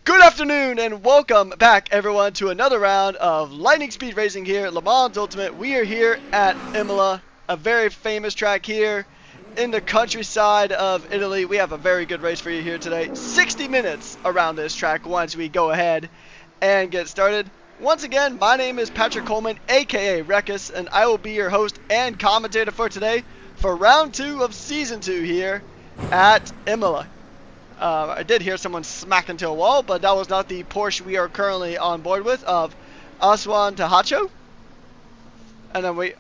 Good afternoon and welcome back everyone to another round of lightning speed racing here at Le Mans Ultimate. We are here at Imola, a very famous track here in the countryside of Italy. We have a very good race for you here today. 60 minutes around this track once we go ahead and get started. Once again, my name is Patrick Coleman, aka Rekus, and I will be your host and commentator for today for round 2 of season 2 here at Imola. I did hear someone smack into a wall, but that was not the Porsche we are currently on board with of Aswan Tahacho. And then we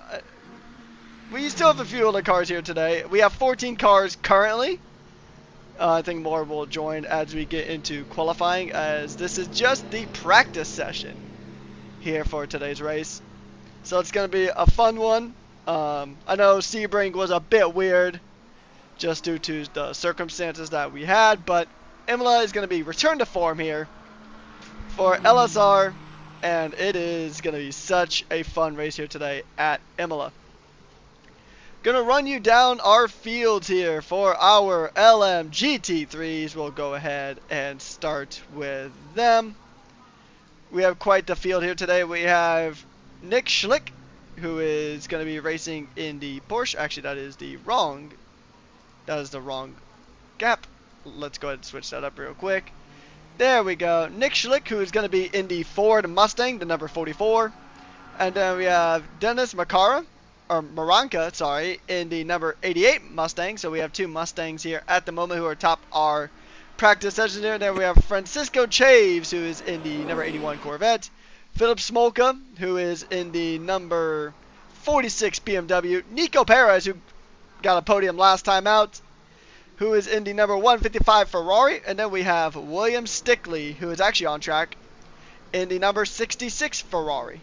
still have a few other cars here today. We have 14 cars currently. I think more will join as we get into qualifying, as this is just the practice session here for today's race. So it's going to be a fun one. I know Sebring was a bit weird just due to the circumstances that we had, but Imola is going to be returned to form here for LSR, and it is going to be such a fun race here today at Imola. Gonna run you down our fields here for our LMGT3s. We'll go ahead and start with them. We have quite the field here today. We have Nick Schlick, who is going to be racing in the Porsche. Actually, that is the wrong gap. Let's go ahead and switch that up real quick. There we go. Nick Schlick, who is going to be in the Ford Mustang, the number 44. And then we have Dennis Maranka, sorry, in the number 88 Mustang. So we have 2 Mustangs here at the moment who are top our practice session here. Then we have Francisco Chaves, who is in the number 81 Corvette. Philip Smolka, who is in the number 46 BMW. Nico Perez, who got a podium last time out, who is in the number 155 Ferrari. And then we have William Stickley, who is actually on track, in the number 66 Ferrari.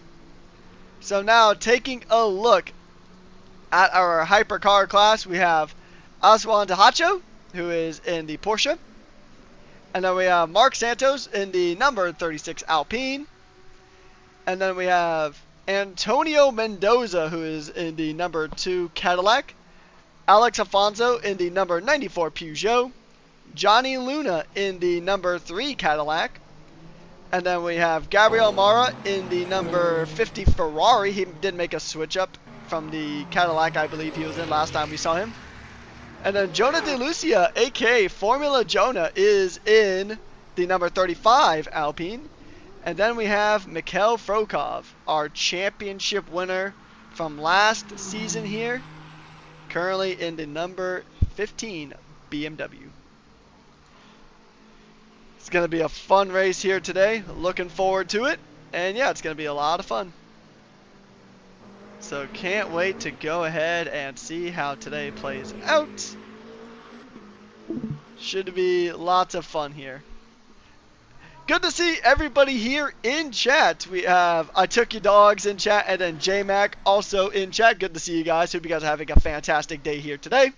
So now taking a look at our hypercar class, we have Aswan Tahacho, who is in the Porsche. And then we have Mark Santos in the number 36 Alpine. And then we have Antonio Mendoza, who is in the number 2 Cadillac. Alex Afonso in the number 94 Peugeot. Johnny Luna in the number 3 Cadillac. And then we have Gabriel Mara in the number 50 Ferrari. He did make a switch up from the Cadillac I believe he was in last time we saw him. And then Jonah De Lucia, aka Formula Jonah, is in the number 35 Alpine. And then we have Mikhail Frokov, our championship winner from last season here, currently in the number 15 BMW. It's going to be a fun race here today. Looking forward to it. And yeah, it's going to be a lot of fun. So can't wait to go ahead and see how today plays out. Should be lots of fun here. Good to see everybody here in chat. We have I Took Your Dogs in chat, and then J-Mac also in chat. Good to see you guys. Hope you guys are having a fantastic day here today.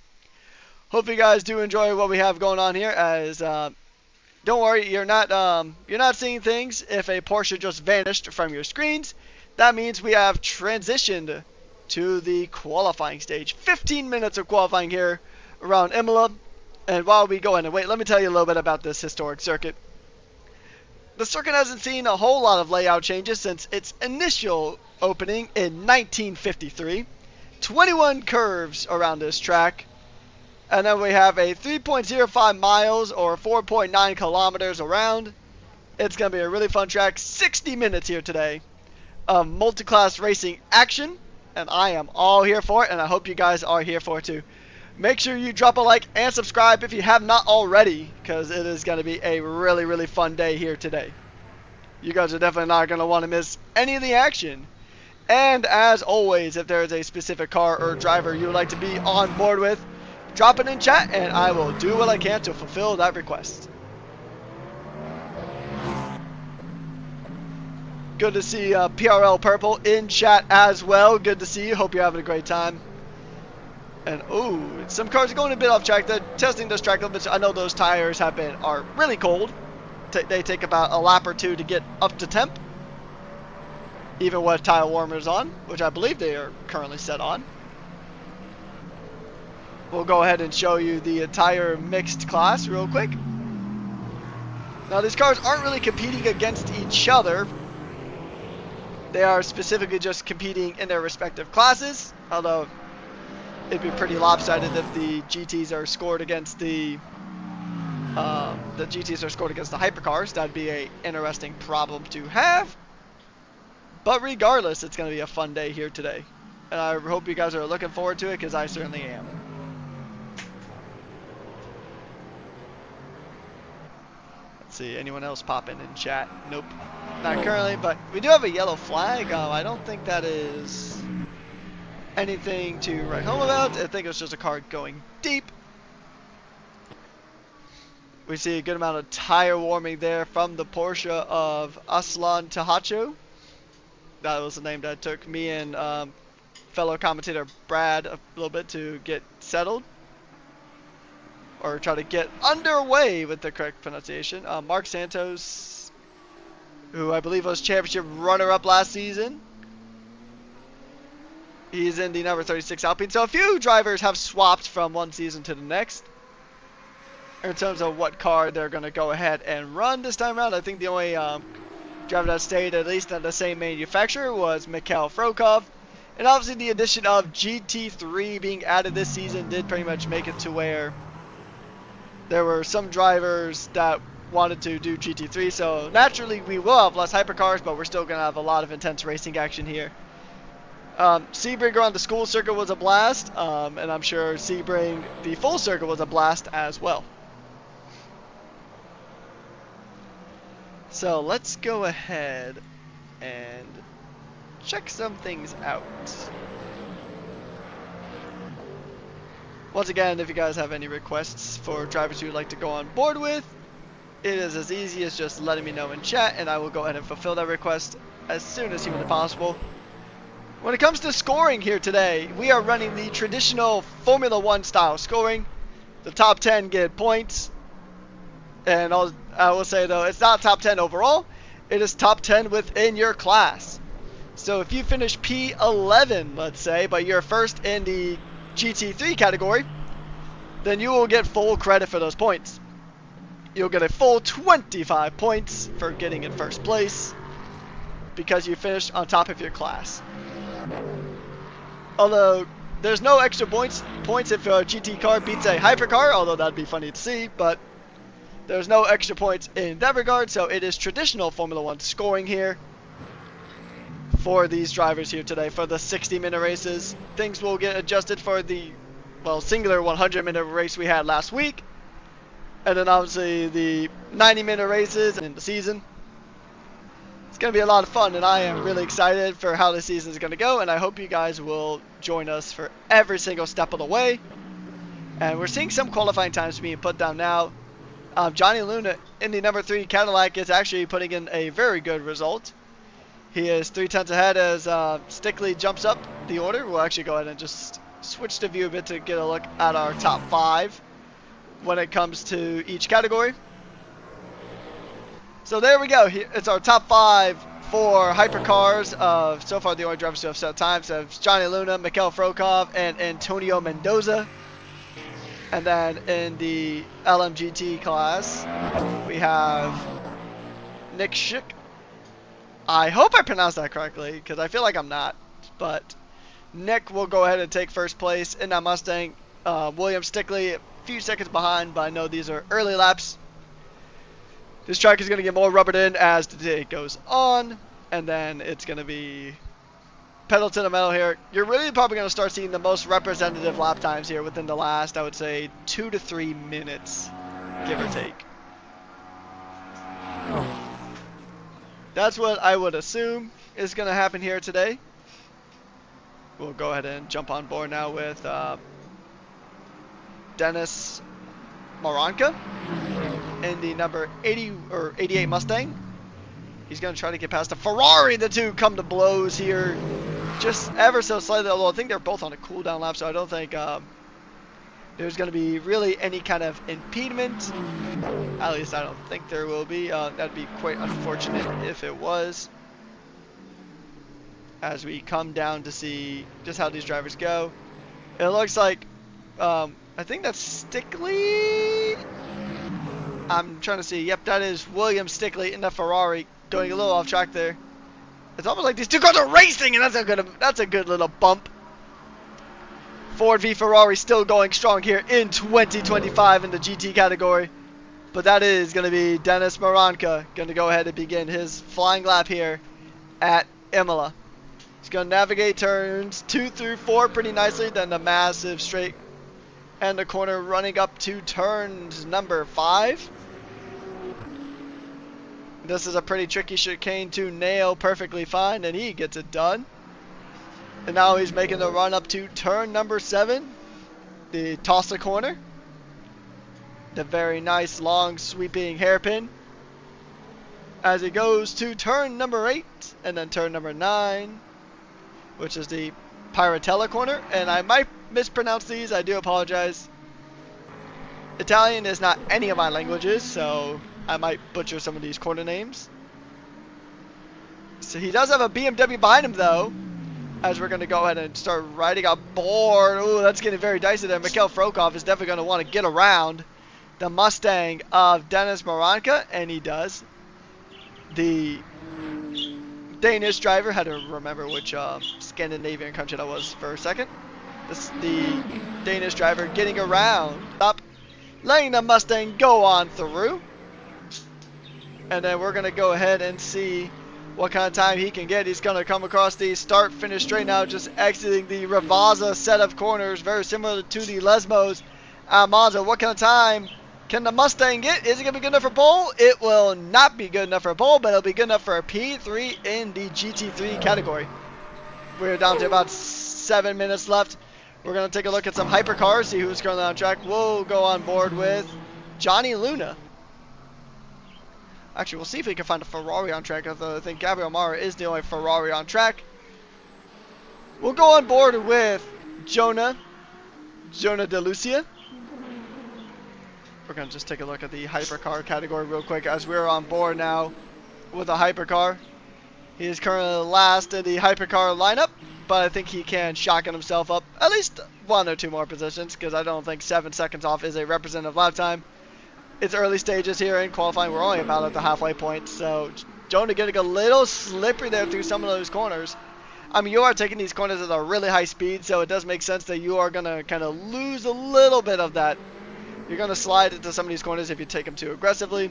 Hope you guys do enjoy what we have going on here. As don't worry, you're not seeing things if a Porsche just vanished from your screens. That means we have transitioned to the qualifying stage. 15 minutes of qualifying here around Imola. And while we go in and wait, let me tell you a little bit about this historic circuit. The circuit hasn't seen a whole lot of layout changes since its initial opening in 1953. 21 curves around this track. And then we have a 3.05 miles or 4.9 kilometers around. It's going to be a really fun track. 60 minutes here today of multi-class racing action, and I am all here for it, and I hope you guys are here for it too. Make sure you drop a like and subscribe if you have not already, because it is going to be a really, really fun day here today. You guys are definitely not going to want to miss any of the action. And as always, if there is a specific car or driver you would like to be on board with, drop it in chat, and I will do what I can to fulfill that request. Good to see PRL Purple in chat as well. Good to see you. Hope you're having a great time. And ooh, some cars are going a bit off track. They're testing this track a little bit. I know those tires are really cold. They take about a lap or two to get up to temp, even with tire warmers on, which I believe they are currently set on. We'll go ahead and show you the entire mixed class real quick. Now these cars aren't really competing against each other. They are specifically just competing in their respective classes, although it'd be pretty lopsided if the GTs are scored against the hypercars. That'd be a interesting problem to have. But regardless, it's going to be a fun day here today. And I hope you guys are looking forward to it, because I certainly am. Let's see, anyone else popping in chat? Nope. Not currently, but we do have a yellow flag. I don't think that is anything to write home about. I think it was just a car going deep. We see a good amount of tire warming there from the Porsche of Aslan Tahacho. That was the name that took me and fellow commentator Brad a little bit to get settled. Or try to get underway with the correct pronunciation. Mark Santos, who I believe was championship runner-up last season. He's in the number 36 Alpine. So a few drivers have swapped from one season to the next in terms of what car they're going to go ahead and run this time around. I think the only driver that stayed at least at the same manufacturer was Mikhail Frokov. And obviously the addition of GT3 being added this season did pretty much make it to where there were some drivers that wanted to do GT3. So naturally we will have less hypercars, but we're still going to have a lot of intense racing action here. Sebring on the school circuit was a blast, and I'm sure Sebring the full circuit was a blast as well. So let's go ahead and check some things out. Once again, if you guys have any requests for drivers you'd like to go on board with, it is as easy as just letting me know in chat, and I will go ahead and fulfill that request as soon as humanly possible. When it comes to scoring here today, we are running the traditional Formula 1 style scoring. The top 10 get points. And I will say though, it's not top 10 overall. It is top 10 within your class. So if you finish P11, let's say, but you're first in the GT3 category, then you will get full credit for those points. You'll get a full 25 points for getting in first place because you finished on top of your class. Although there's no extra points if a GT car beats a hypercar, although that'd be funny to see, but there's no extra points in that regard. So it is traditional Formula 1 scoring here for these drivers here today for the 60-minute races. Things will get adjusted for the singular 100-minute race we had last week, and then obviously the 90-minute races in the season. It's going to be a lot of fun, and I am really excited for how the season is going to go, and I hope you guys will join us for every single step of the way. And we're seeing some qualifying times being put down now. Johnny Luna in the number 3 Cadillac is actually putting in a very good result. He is 3/10 ahead as Stickley jumps up the order. We'll actually go ahead and just switch the view a bit to get a look at our top 5 when it comes to each category. So there we go. It's our top 5 for hypercars of so far the only drivers who have set times. So it's Johnny Luna, Mikhail Frokov, and Antonio Mendoza. And then in the LMGT class, we have Nick Schick. I hope I pronounced that correctly, because I feel like I'm not. But Nick will go ahead and take first place in that Mustang. William Stickley a few seconds behind, but I know these are early laps. This track is going to get more rubbered in as the day goes on, and then it's going to be pedal to the metal here. You're really probably going to start seeing the most representative lap times here within the last, I would say, 2 to 3 minutes, give or take. That's what I would assume is going to happen here today. We'll go ahead and jump on board now with Dennis Maranka in the number 80 or 88 Mustang. He's going to try to get past the Ferrari. The two come to blows here just ever so slightly, although I think they're both on a cooldown lap, so I don't think there's going to be really any kind of impediment. At least I don't think there will be. That'd be quite unfortunate if it was. As we come down to see just how these drivers go. It looks like, I think that's Stickley. I'm trying to see. Yep, that is William Stickley in the Ferrari, going a little off track there. It's almost like these two cars are racing, and that's a good little bump Ford v Ferrari still going strong here in 2025 in the GT category. But that is going to be Dennis Maranka going to go ahead and begin his flying lap here at Imola. He's going to navigate turns 2 through 4 pretty nicely, then the massive straight and the corner running up to turns number 5. This is a pretty tricky chicane to nail perfectly fine, and he gets it done. And now he's making the run up to turn number 7, the toss corner. The very nice long sweeping hairpin. As he goes to turn number 8, and then turn number 9, which is the Piratella corner. And I might mispronounce these, I do apologize. Italian is not any of my languages, so I might butcher some of these corner names. So he does have a BMW behind him though, as we're going to go ahead and start riding aboard. Ooh, that's getting very dicey there. Mikhail Frokov is definitely going to want to get around the Mustang of Dennis Maranka, and he does. The Danish driver, had to remember which Scandinavian country that was for a second. The Danish driver getting around, up, letting the Mustang go on through. And then we're going to go ahead and see what kind of time he can get. He's going to come across the start-finish straight now, just exiting the Ravazza set of corners, very similar to the Lesmos Monza. What kind of time can the Mustang get? Is it going to be good enough for pole? It will not be good enough for pole, but it'll be good enough for a P3 in the GT3 category. We're down to about 7 minutes left. We're going to take a look at some hypercars, see who's currently on track. We'll go on board with Johnny Luna. Actually, we'll see if we can find a Ferrari on track. I think Gabriel Mara is the only Ferrari on track. We'll go on board with Jonah De Lucia. We're going to just take a look at the hypercar category real quick as we're on board now with a hypercar. He is currently last in the hypercar lineup, but I think he can shotgun himself up at least 1 or 2 more positions, because I don't think 7 seconds off is a representative lap time. It's early stages here in qualifying. We're only about at the halfway point, so Jonah getting a little slippery there through some of those corners. I mean, you are taking these corners at a really high speed, so it does make sense that you are going to kind of lose a little bit of that. You're going to slide into some of these corners if you take them too aggressively.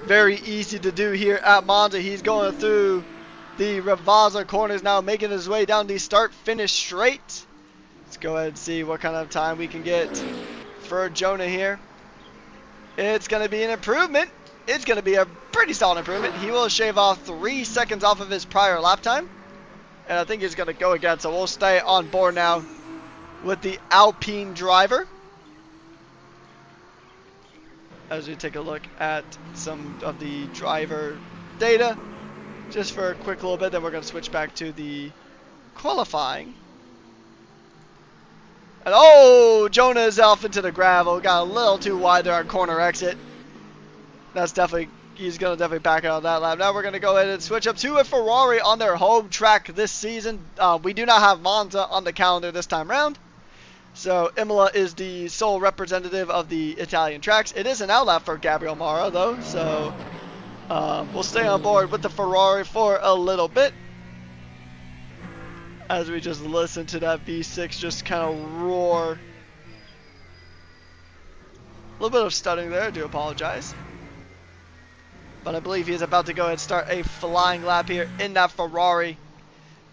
Very easy to do here at Monza. He's going through the Ravazza corners now, making his way down the start-finish straight. Let's go ahead and see what kind of time we can get for Jonah here. It's going to be an improvement. It's going to be a pretty solid improvement. He will shave off 3 seconds off of his prior lap time. And I think he's going to go again. So we'll stay on board now with the Alpine driver, as we take a look at some of the driver data. Just for a quick little bit, then we're going to switch back to the qualifying. And oh, Jonah is off into the gravel. Got a little too wide there on corner exit. That's definitely, he's going to definitely back out of that lap. Now we're going to go ahead and switch up to a Ferrari on their home track this season. We do not have Monza on the calendar this time around. So Imola is the sole representative of the Italian tracks. It is an outlap for Gabriel Mara though. So we'll stay on board with the Ferrari for a little bit, as we just listen to that V6 just kind of roar. A little bit of stuttering there, I do apologize. But I believe he's about to go ahead and start a flying lap here in that Ferrari.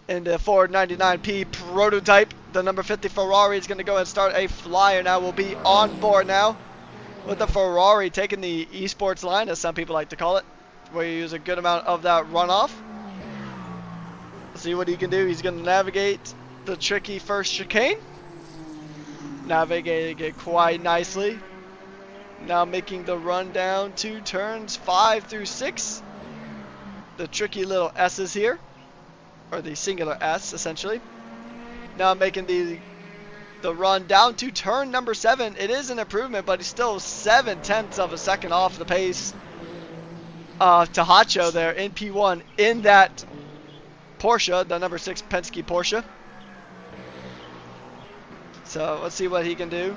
In the Ford 99P prototype, the number 50 Ferrari is going to go ahead and start a flyer now. We'll be on board now with the Ferrari taking the esports line, as some people like to call it, where you use a good amount of that runoff. See what he can do. He's going to navigate the tricky first chicane. Navigating it quite nicely. Now making the run down to turns 5 through 6. The tricky little S's here, or the singular S essentially. Now making the run down to turn number 7. It is an improvement, but he's still 7/10 of a second off the pace to Hacho there in P1 in that Porsche, the number 6 Penske Porsche. So let's see what he can do.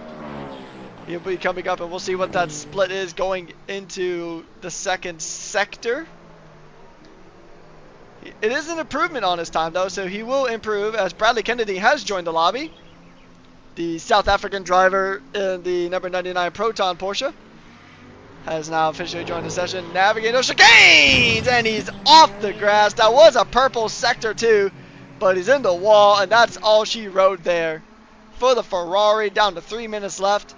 He'll be coming up, and we'll see what that split is going into the second sector. It is an improvement on his time though, so he will improve as Bradley Kennedy has joined the lobby. the South African driver in the number 99 Proton Porsche, has now officially joined the session. Navigator chicanes, and he's off the grass. That was a purple sector too, but he's in the wall, and that's all she wrote there for the Ferrari. Down to 3 minutes left.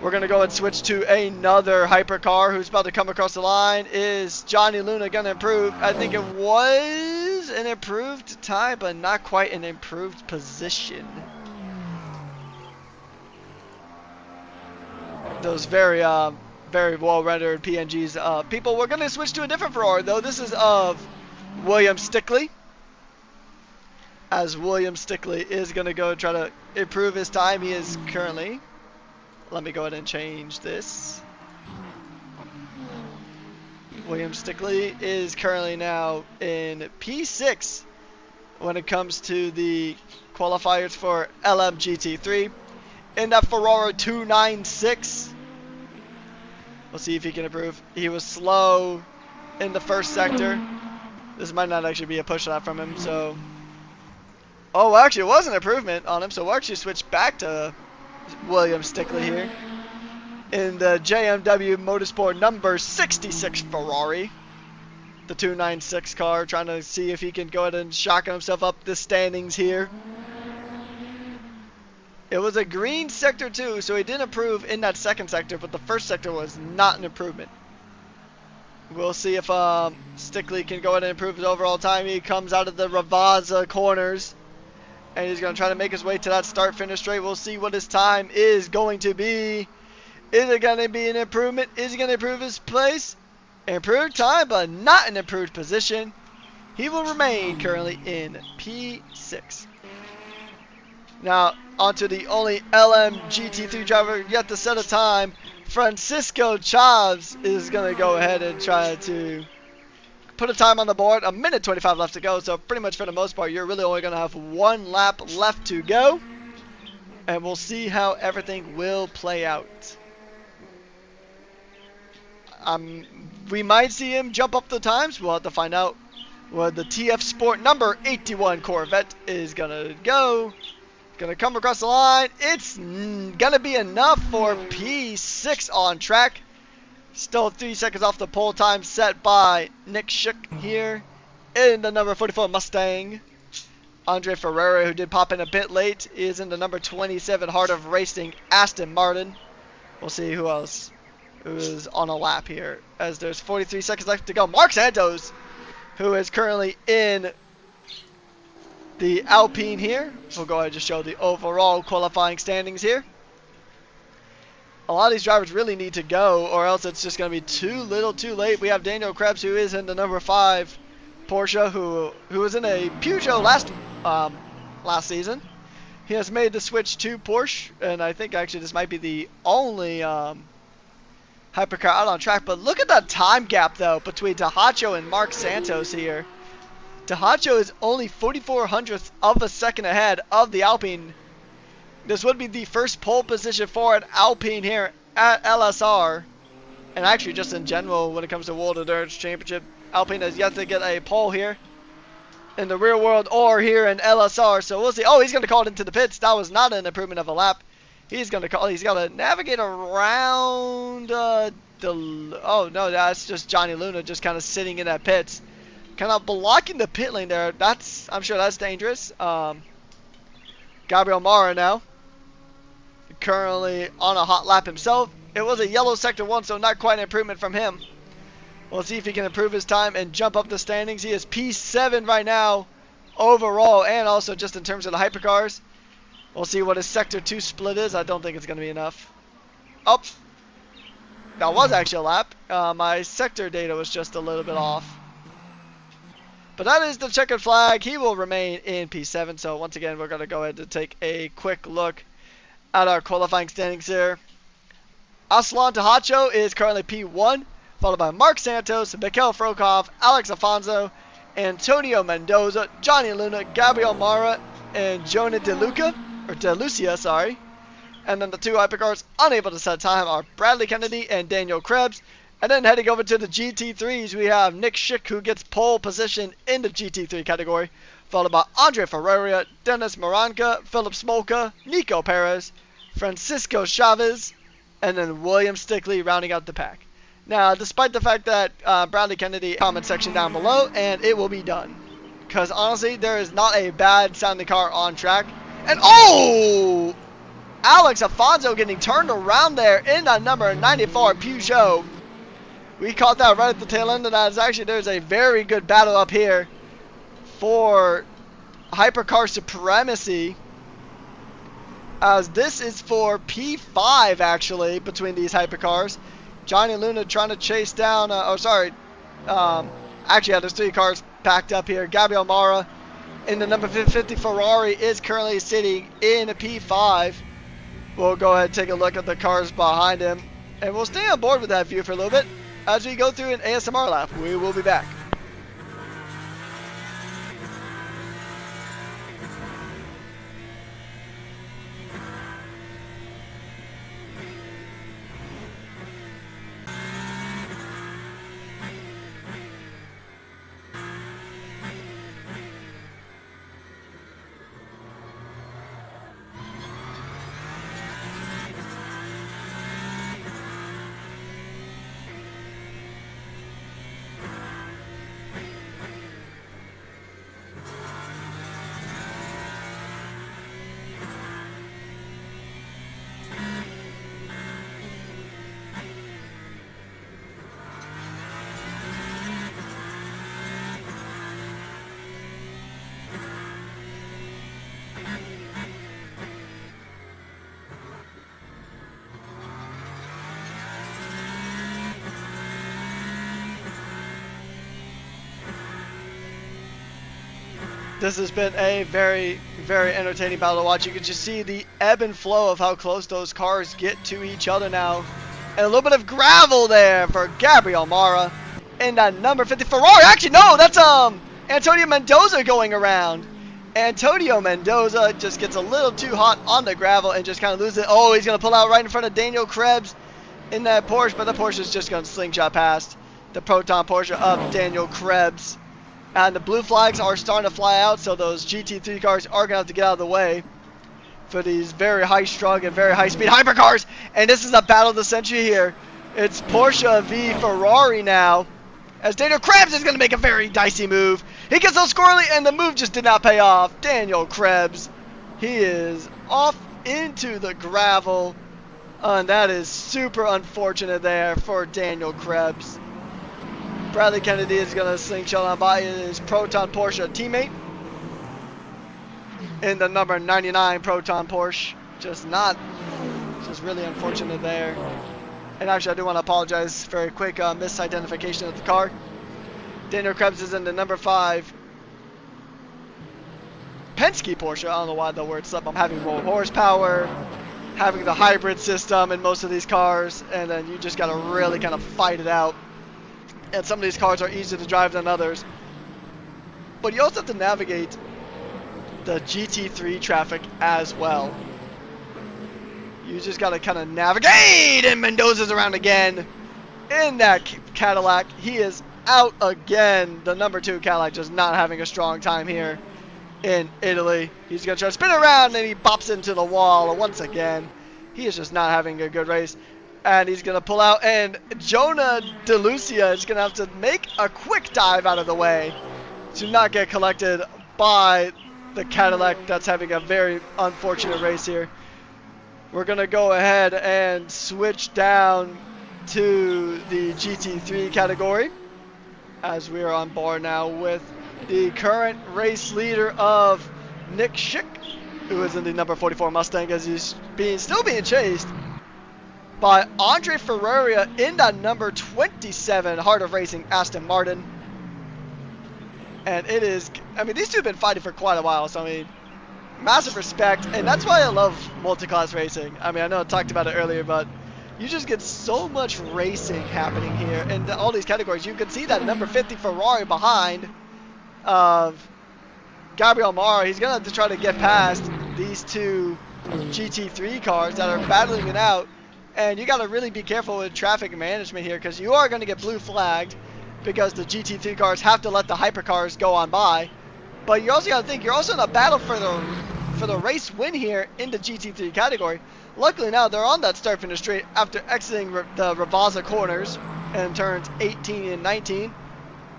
We're going to go and switch to another hypercar who's about to come across the line. Is Johnny Luna going to improve? I think it was an improved time, but not quite an improved position. Those very well rendered PNGs. People, we're going to switch to a different Ferrari though. This is of William Stickley. As William Stickley is going to go try to improve his time. He is currently... Let me go ahead and change this. William Stickley is currently now in P6 when it comes to the qualifiers for LMGT3 in that Ferrari 296. We'll see if he can improve. He was slow in the first sector. This might not actually be a push lap from him, so... Oh, actually, it was an improvement on him, so we'll actually switch back to William Stickley here in the JMW Motorsport number 66 Ferrari, the 296 car, trying to see if he can go ahead and shotgun himself up the standings here. It was a green sector too, so he did improve in that second sector, but the first sector was not an improvement. We'll see if Stickley can go ahead and improve his overall time. He comes out of the Ravazza corners, and he's going to try to make his way to that start-finish straight. We'll see what his time is going to be. Is it going to be an improvement? Is he going to improve his place? Improved time, but not an improved position. He will remain currently in P6. Now, onto the only LMGT3 driver yet to set a time. Francisco Chaves is going to go ahead and try to put a time on the board. 1:25 left to go, so pretty much for the most part, you're really only going to have one lap left to go. And we'll see how everything will play out. We might see him jump up the times. We'll have to find out where the TF Sport number 81 Corvette is going to go. Going to come across the line. It's going to be enough for P6 on track. Still 3 seconds off the pole time set by Nick Schick here in the number 44 Mustang. Andre Ferrari, who did pop in a bit late, is in the number 27 Heart of Racing Aston Martin. We'll see who else is on a lap here, as there's 43 seconds left to go. Mark Santos, who is currently in the Alpine here. We'll go ahead and just show the overall qualifying standings here. A lot of these drivers really need to go, or else it's just going to be too little too late. We have Daniel Krebs, who is in the number 5 Porsche, who was in a Peugeot last season. He has made the switch to Porsche, and I think actually this might be the only hypercar out on track. But look at that time gap, though, between Tahacho and Mark Santos here. Tahacho is only 44/100th of a second ahead of the Alpine. This would be the first pole position for an Alpine here at LSR. And actually just in general when it comes to World Endurance Championship, Alpine has yet to get a pole here in the real world or here in LSR. So we'll see. Oh, he's going to call it into the pits. That was not an improvement of a lap. He's going to navigate around oh no, that's just Johnny Luna just kind of sitting in that pits. Kind of blocking the pit lane there. I'm sure that's dangerous. Gabriel Mara now, currently on a hot lap himself. It was a yellow sector 1, so not quite an improvement from him. We'll see if he can improve his time and jump up the standings. He is P7 right now overall, and also just in terms of the hypercars. We'll see what his sector 2 split is. I don't think it's going to be enough. Oh, that was actually a lap. My sector data was just a little bit off. But that is the checkered flag. He will remain in P7. So once again, we're going to go ahead and take a quick look at our qualifying standings here. Aslan Tahacho is currently P1, followed by Mark Santos, Mikhail Frokov, Alex Afonso, Antonio Mendoza, Johnny Luna, Gabriel Mara, and Jonah DeLucia, sorry. And then the two hypercars unable to set time are Bradley Kennedy and Daniel Krebs. And then heading over to the GT3s, we have Nick Schick, who gets pole position in the GT3 category, followed by Andre Ferreira, Dennis Moranca, Philip Smolka, Nico Perez, Francisco Chavez, and then William Stickley rounding out the pack. Now, despite the fact that Bradley Kennedy, comment section down below, and it will be done. Because honestly, there is not a bad sounding car on track. And oh! Alex Afonso getting turned around there in that number 94 Peugeot. We caught that right at the tail end of that. Actually, there's a very good battle up here for hypercar supremacy. As this is for P5 actually between these hypercars. Johnny Luna trying to chase down, actually, there's 3 cars packed up here. Gabriel Mara in the number 50 Ferrari is currently sitting in a P5. We'll go ahead and take a look at the cars behind him. And we'll stay on board with that view for a little bit as we go through an ASMR lap. We will be back. This has been a very, very entertaining battle to watch. You can just see the ebb and flow of how close those cars get to each other now. And a little bit of gravel there for Gabriel Mara in that number 50 Ferrari. Actually, no, that's Antonio Mendoza going around. Antonio Mendoza just gets a little too hot on the gravel and just kind of loses it. Oh, he's going to pull out right in front of Daniel Krebs in that Porsche, but the Porsche is just going to slingshot past the Proton Porsche of Daniel Krebs. And the blue flags are starting to fly out, so those GT3 cars are going to have to get out of the way for these very high-strung and very high-speed hypercars. And this is the battle of the century here. It's Porsche v Ferrari now, as Daniel Krebs is going to make a very dicey move. He gets so squirrely, and the move just did not pay off. Daniel Krebs, he is off into the gravel, and that is super unfortunate there for Daniel Krebs. Bradley Kennedy is going to slingshot on by his Proton Porsche teammate in the number 99 Proton Porsche. Just really unfortunate there. And actually, I do want to apologize for a quick misidentification of the car. Daniel Krebs is in the number 5 Penske Porsche. I don't know why the word slipped. I'm having more horsepower, having the hybrid system in most of these cars, and then you just got to really kind of fight it out. And some of these cars are easier to drive than others. But you also have to navigate the GT3 traffic as well. You just got to kind of navigate, and Mendoza's around again in that Cadillac. He is out again. The number 2 Cadillac just not having a strong time here in Italy. He's going to try to spin around, and he bops into the wall once again. He is just not having a good race. And he's going to pull out, and Jonah DeLucia is going to have to make a quick dive out of the way to not get collected by the Cadillac that's having a very unfortunate race here. We're going to go ahead and switch down to the GT3 category as we are on board now with the current race leader of Nick Schick, who is in the number 44 Mustang, as he's still being chased by Andre Ferreira in that number 27 Heart of Racing Aston Martin. And it is, I mean, these two have been fighting for quite a while, so I mean, massive respect, and that's why I love multi-class racing. I mean, I know I talked about it earlier, but you just get so much racing happening here in all these categories. You can see that number 50 Ferrari behind of Gabriel Mara. He's going to have to try to get past these two GT3 cars that are battling it out. And you got to really be careful with traffic management here, because you are going to get blue flagged because the GT3 cars have to let the hypercars go on by. But you also got to think, you're also in a battle for the race win here in the GT3 category. Luckily now they're on that start-finish straight after exiting the Ravazza corners and turns 18 and 19,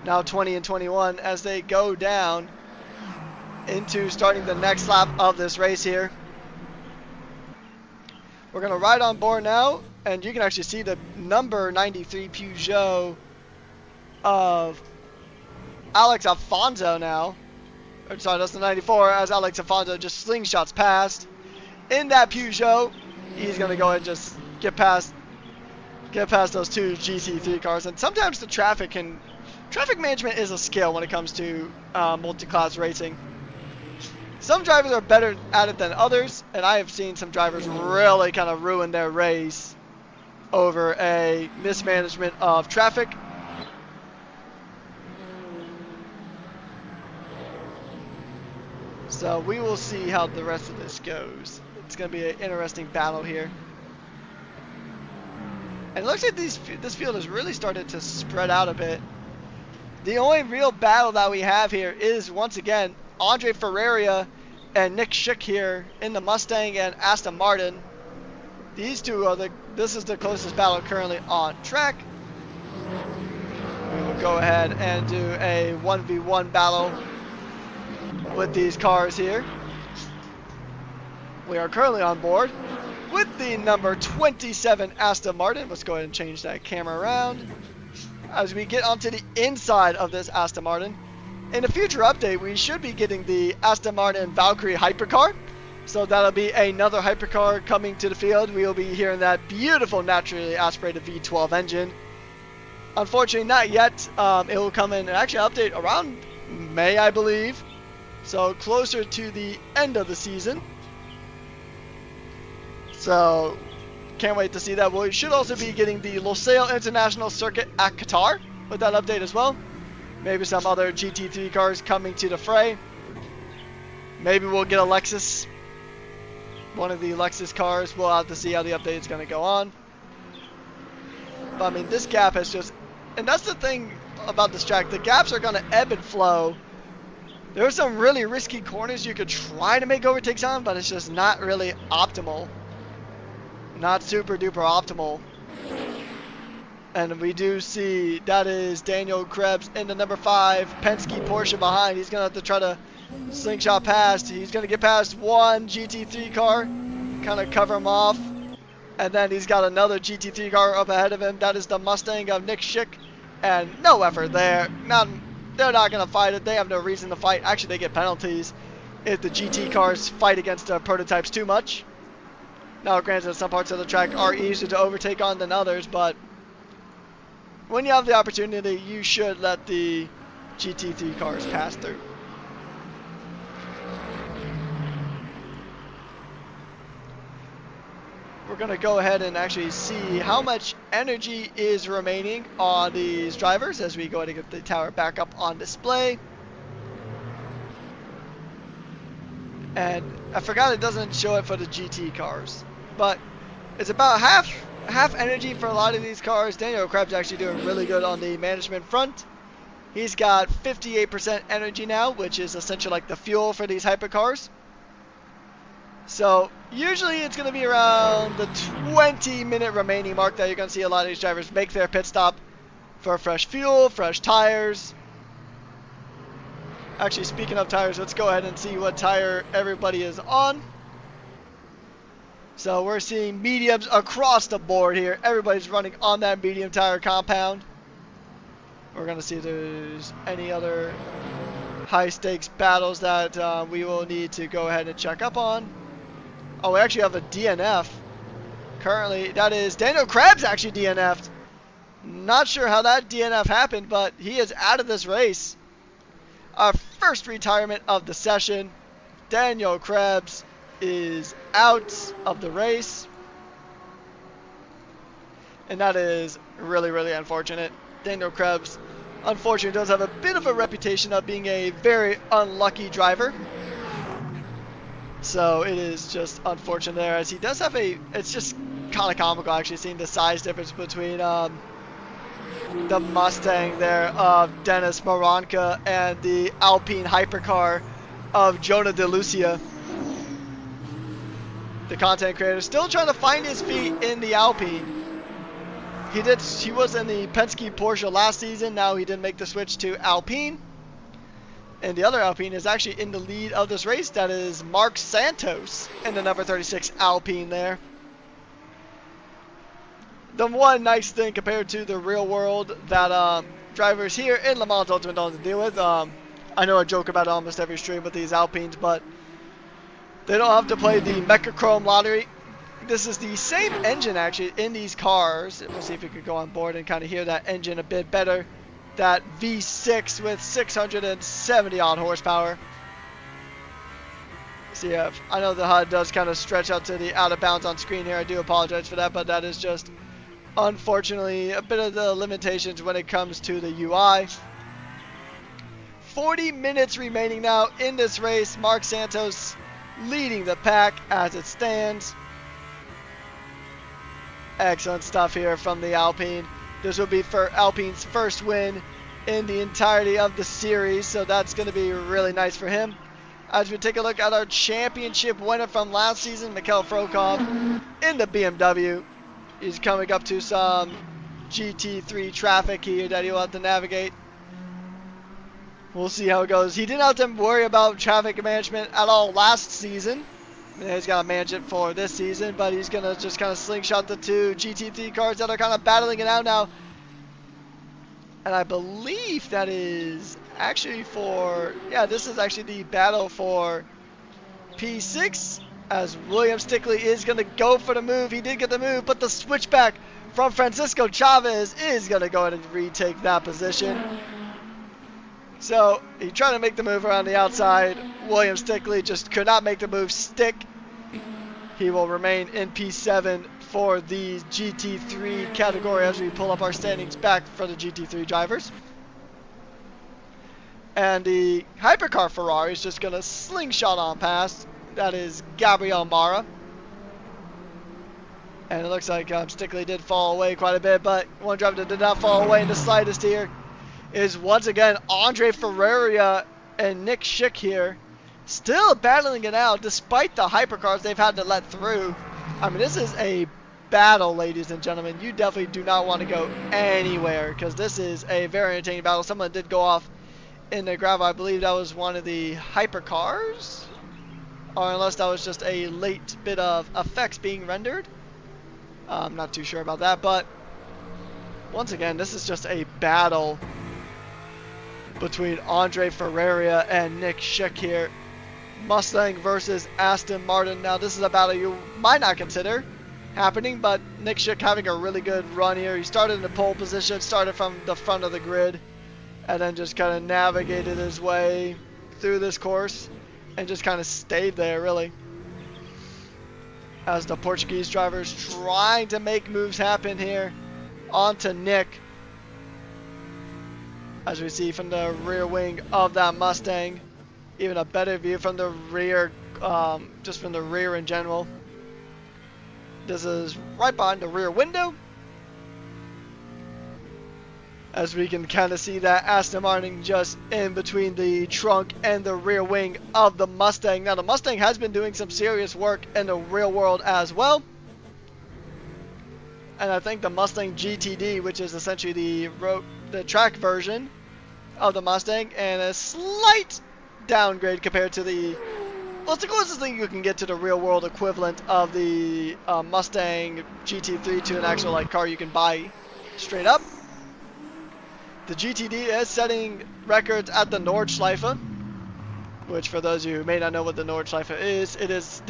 now 20 and 21 as they go down into starting the next lap of this race here. We're going to ride on board now, and you can actually see the number 93 Peugeot of Alex Alfonso now. Or, sorry, that's the 94, as Alex Alfonso just slingshots past. In that Peugeot, he's going to go and just get past those two GT3 cars. And sometimes the traffic management is a skill when it comes to multi-class racing. Some drivers are better at it than others, and I have seen some drivers really kind of ruin their race over a mismanagement of traffic. So we will see how the rest of this goes. It's going to be an interesting battle here. And it looks like this field has really started to spread out a bit. The only real battle that we have here is, once again, Andre Ferreira and Nick Schick here in the Mustang and Aston Martin. These two are this is the closest battle currently on track. We will go ahead and do a 1v1 battle with these cars here. We are currently on board with the number 27 Aston Martin. Let's go ahead and change that camera around as we get onto the inside of this Aston Martin. In a future update, we should be getting the Aston Martin Valkyrie hypercar. So that'll be another hypercar coming to the field. We will be hearing that beautiful naturally aspirated V12 engine. Unfortunately, not yet. It will come in and actually update around May, I believe. So closer to the end of the season. So can't wait to see that. We should also be getting the Losail International Circuit at Qatar with that update as well. Maybe some other GT3 cars coming to the fray. Maybe we'll get a Lexus. One of the Lexus cars. We'll have to see how the update is going to go on. But I mean, this gap has just... And that's the thing about this track. The gaps are going to ebb and flow. There are some really risky corners you could try to make overtakes on, but it's just not really optimal. Not super duper optimal. And we do see that is Daniel Krebs in the number 5 Penske Porsche behind. He's going to have to try to slingshot past. He's going to get past one GT3 car, kind of cover him off. And then he's got another GT3 car up ahead of him. That is the Mustang of Nick Schick. And no effort there. They're not going to fight it. They have no reason to fight. Actually, they get penalties if the GT cars fight against the prototypes too much. Now, granted, some parts of the track are easier to overtake on than others, but when you have the opportunity, you should let the GT3 cars pass through. We're going to go ahead and actually see how much energy is remaining on these drivers as we go ahead and get the tower back up on display. And I forgot it doesn't show it for the GT cars, but it's about half energy for a lot of these cars. Daniel Krebs actually doing really good on the management front. He's got 58% energy now, which is essentially like the fuel for these hypercars. So usually it's going to be around the 20-minute remaining mark that you're going to see a lot of these drivers make their pit stop for fresh fuel, fresh tires. Actually, speaking of tires, let's go ahead and see what tire everybody is on. So we're seeing mediums across the board here. Everybody's running on that medium tire compound. We're going to see if there's any other high-stakes battles that we will need to go ahead and check up on. Oh, we actually have a DNF. Currently, that is Daniel Krebs actually DNF'd. Not sure how that DNF happened, but he is out of this race. Our first retirement of the session. Daniel Krebs is out of the race. And that is really, really unfortunate. Daniel Krebs, unfortunately, does have a bit of a reputation of being a very unlucky driver. So it is just unfortunate there, as he does have it's just kind of comical actually seeing the size difference between the Mustang there of Dennis Maranka and the Alpine hypercar of Jonah DeLucia, the content creator, still trying to find his feet in the Alpine. He was in the Penske Porsche last season. Now he did make the switch to Alpine. And the other Alpine is actually in the lead of this race. That is Mark Santos in the number 36 Alpine there. The one nice thing compared to the real world that drivers here in Le Mans Ultimate don't have to deal with. I know I joke about it almost every stream with these Alpines, but they don't have to play the Mechachrome lottery. This is the same engine actually in these cars. We'll see if we could go on board and kind of hear that engine a bit better. That V6 with 670 odd horsepower. So yeah, I know the HUD does kind of stretch out to the out of bounds on screen here. I do apologize for that, but that is just unfortunately a bit of the limitations when it comes to the UI. 40 minutes remaining now in this race. Mark Santos leading the pack as it stands. Excellent stuff here from the Alpine. This will be for Alpine's first win in the entirety of the series, so that's going to be really nice for him. As we take a look at our championship winner from last season, Mikhail Frokov in the BMW. He's coming up to some GT3 traffic here that he'll have to navigate. We'll see how it goes. He didn't have to worry about traffic management at all last season. He's got to manage it for this season, but he's going to just kind of slingshot the two GT3 cars that are kind of battling it out now. And I believe that is actually for, yeah, this is actually the battle for P6, as William Stickley is going to go for the move. He did get the move, but the switchback from Francisco Chavez is going to go ahead and retake that position. So he tried to make the move around the outside. William Stickley just could not make the move stick. He will remain in P7 for the GT3 category as we pull up our standings back for the GT3 drivers. And the hypercar Ferrari is just going to slingshot on past. That is Gabriel Mara. And it looks like Stickley did fall away quite a bit, but one driver that did not fall away in the slightest here is once again Andre Ferreira and Nick Schick here. Still battling it out despite the hypercars they've had to let through. I mean, this is a battle, ladies and gentlemen. You definitely do not want to go anywhere because this is a very entertaining battle. Someone did go off in the gravel. I believe that was one of the hypercars, or unless that was just a late bit of effects being rendered. I'm not too sure about that, but once again, this is just a battle between Andre Ferreira and Nick Schick here. Mustang versus Aston Martin. Now this is a battle you might not consider happening, but Nick Schick having a really good run here. He started in the pole position, started from the front of the grid, and then just kind of navigated his way through this course and just kind of stayed there really. As the Portuguese drivers trying to make moves happen here onto Nick. As we see from the rear wing of that Mustang. Even a better view from the rear, just from the rear in general. This is right behind the rear window. As we can kind of see that Aston Martin just in between the trunk and the rear wing of the Mustang. Now the Mustang has been doing some serious work in the real world as well. And I think the Mustang GTD, which is essentially the track version of the Mustang, and a slight downgrade compared to the, well, it's the closest thing you can get to the real world equivalent of the Mustang GT3 to an actual like car you can buy straight up. The GTD is setting records at the Nordschleife, which for those of you who may not know what the Nordschleife is, it is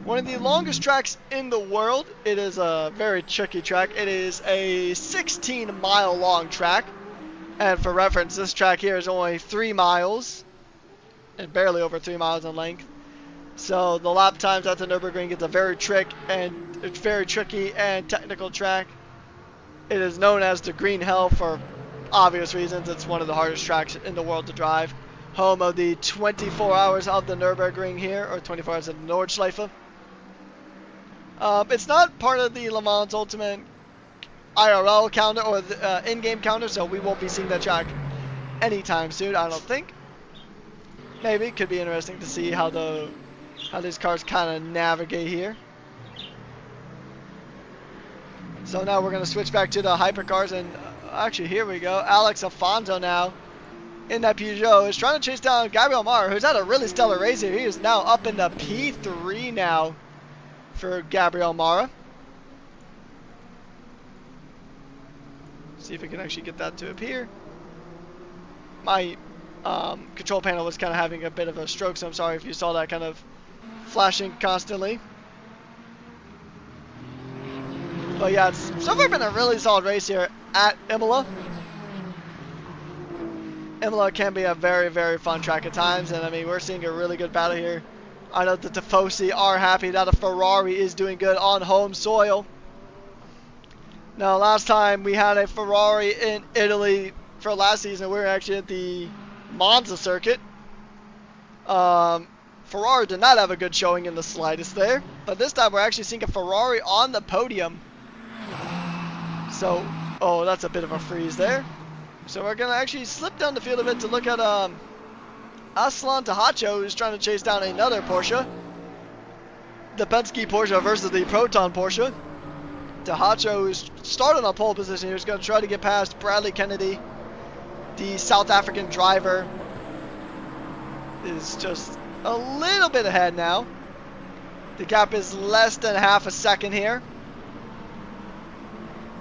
one of the longest tracks in the world. It is a very tricky track. It is a 16-mile long track, and for reference, this track here is only 3 miles. And barely over 3 miles in length. So the lap times at the Nürburgring is a very tricky and technical track. It is known as the Green Hell for obvious reasons. It's one of the hardest tracks in the world to drive. Home of the 24 hours of the Nürburgring here, or 24 hours of the Nordschleife. It's not part of the Le Mans Ultimate IRL counter or the in-game counter, so we won't be seeing that track anytime soon, I don't think. maybe could be interesting to see how these cars kind of navigate here. So now we're going to switch back to the hypercars, and actually here we go. Alex Alfonso now in that Peugeot is trying to chase down Gabriel Mara, who's had a really stellar race here. He is now up in the P3 now for Gabriel Mara. See if we can actually get that to appear. My control panel was kind of having a bit of a stroke, so I'm sorry if you saw that kind of flashing constantly. But yeah, it's so far been a really solid race here at Imola. Imola can be a very, very fun track at times, and I mean, we're seeing a really good battle here. I know the Tifosi are happy that a Ferrari is doing good on home soil. Now, last time we had a Ferrari in Italy for last season, we were actually at the Monza circuit. Ferrari did not have a good showing in the slightest there, but this time we're actually seeing a Ferrari on the podium. So, oh, that's a bit of a freeze there. So we're going to actually slip down the field a bit to look at Aslan Tahacho, who's trying to chase down another Porsche. The Penske Porsche versus the Proton Porsche. Tahacho, who's started on pole position, he's going to try to get past Bradley Kennedy. The South African driver is just a little bit ahead now. The gap is less than half a second here.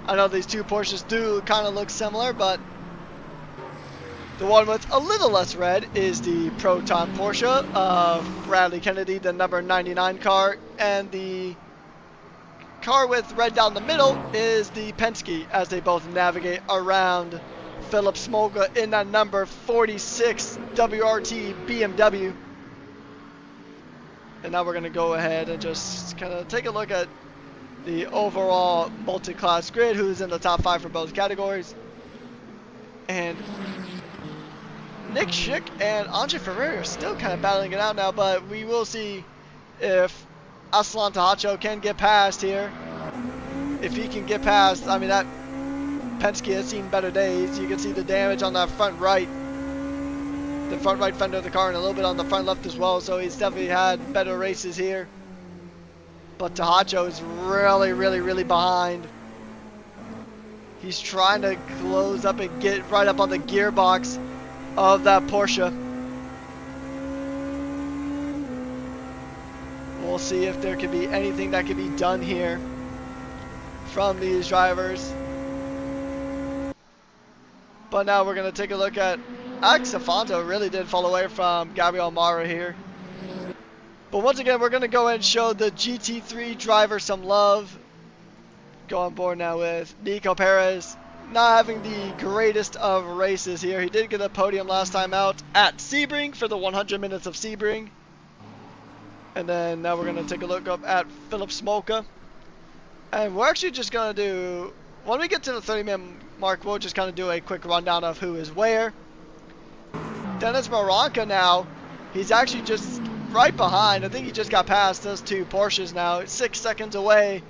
I know these two Porsches do kind of look similar, but the one with a little less red is the Proton Porsche of Bradley Kennedy, the number 99 car, and the car with red down the middle is the Penske, as they both navigate around Philip Smolka in that number 46 WRT BMW. And now we're going to go ahead and just kind of take a look at the overall multi-class grid, who's in the top 5 for both categories. And Nick Schick and Andre Ferrari are still kind of battling it out now, but we will see if Aslan Tahacho can get past here. If he can get past, I mean, that Penske has seen better days. You can see the damage on that front right, the front right fender of the car, and a little bit on the front left as well, so he's definitely had better races here. But Tahacho is really, really, really behind. He's trying to close up and get right up on the gearbox of that Porsche. We'll see if there can be anything that can be done here from these drivers. But now we're going to take a look at Alex Alfonso. Really did fall away from Gabriel Mara here. But once again, we're going to go ahead and show the GT3 driver some love. Go on board now with Nico Perez. Not having the greatest of races here. He did get a podium last time out at Sebring for the 100 minutes of Sebring. And then now we're going to take a look up at Philip Smolka. And we're actually just going to do, when we get to the 30-minute mark, we'll just kind of do a quick rundown of who is where. Dennis Maranka now, he's actually just right behind. I think he just got past those two Porsches now. 6 seconds away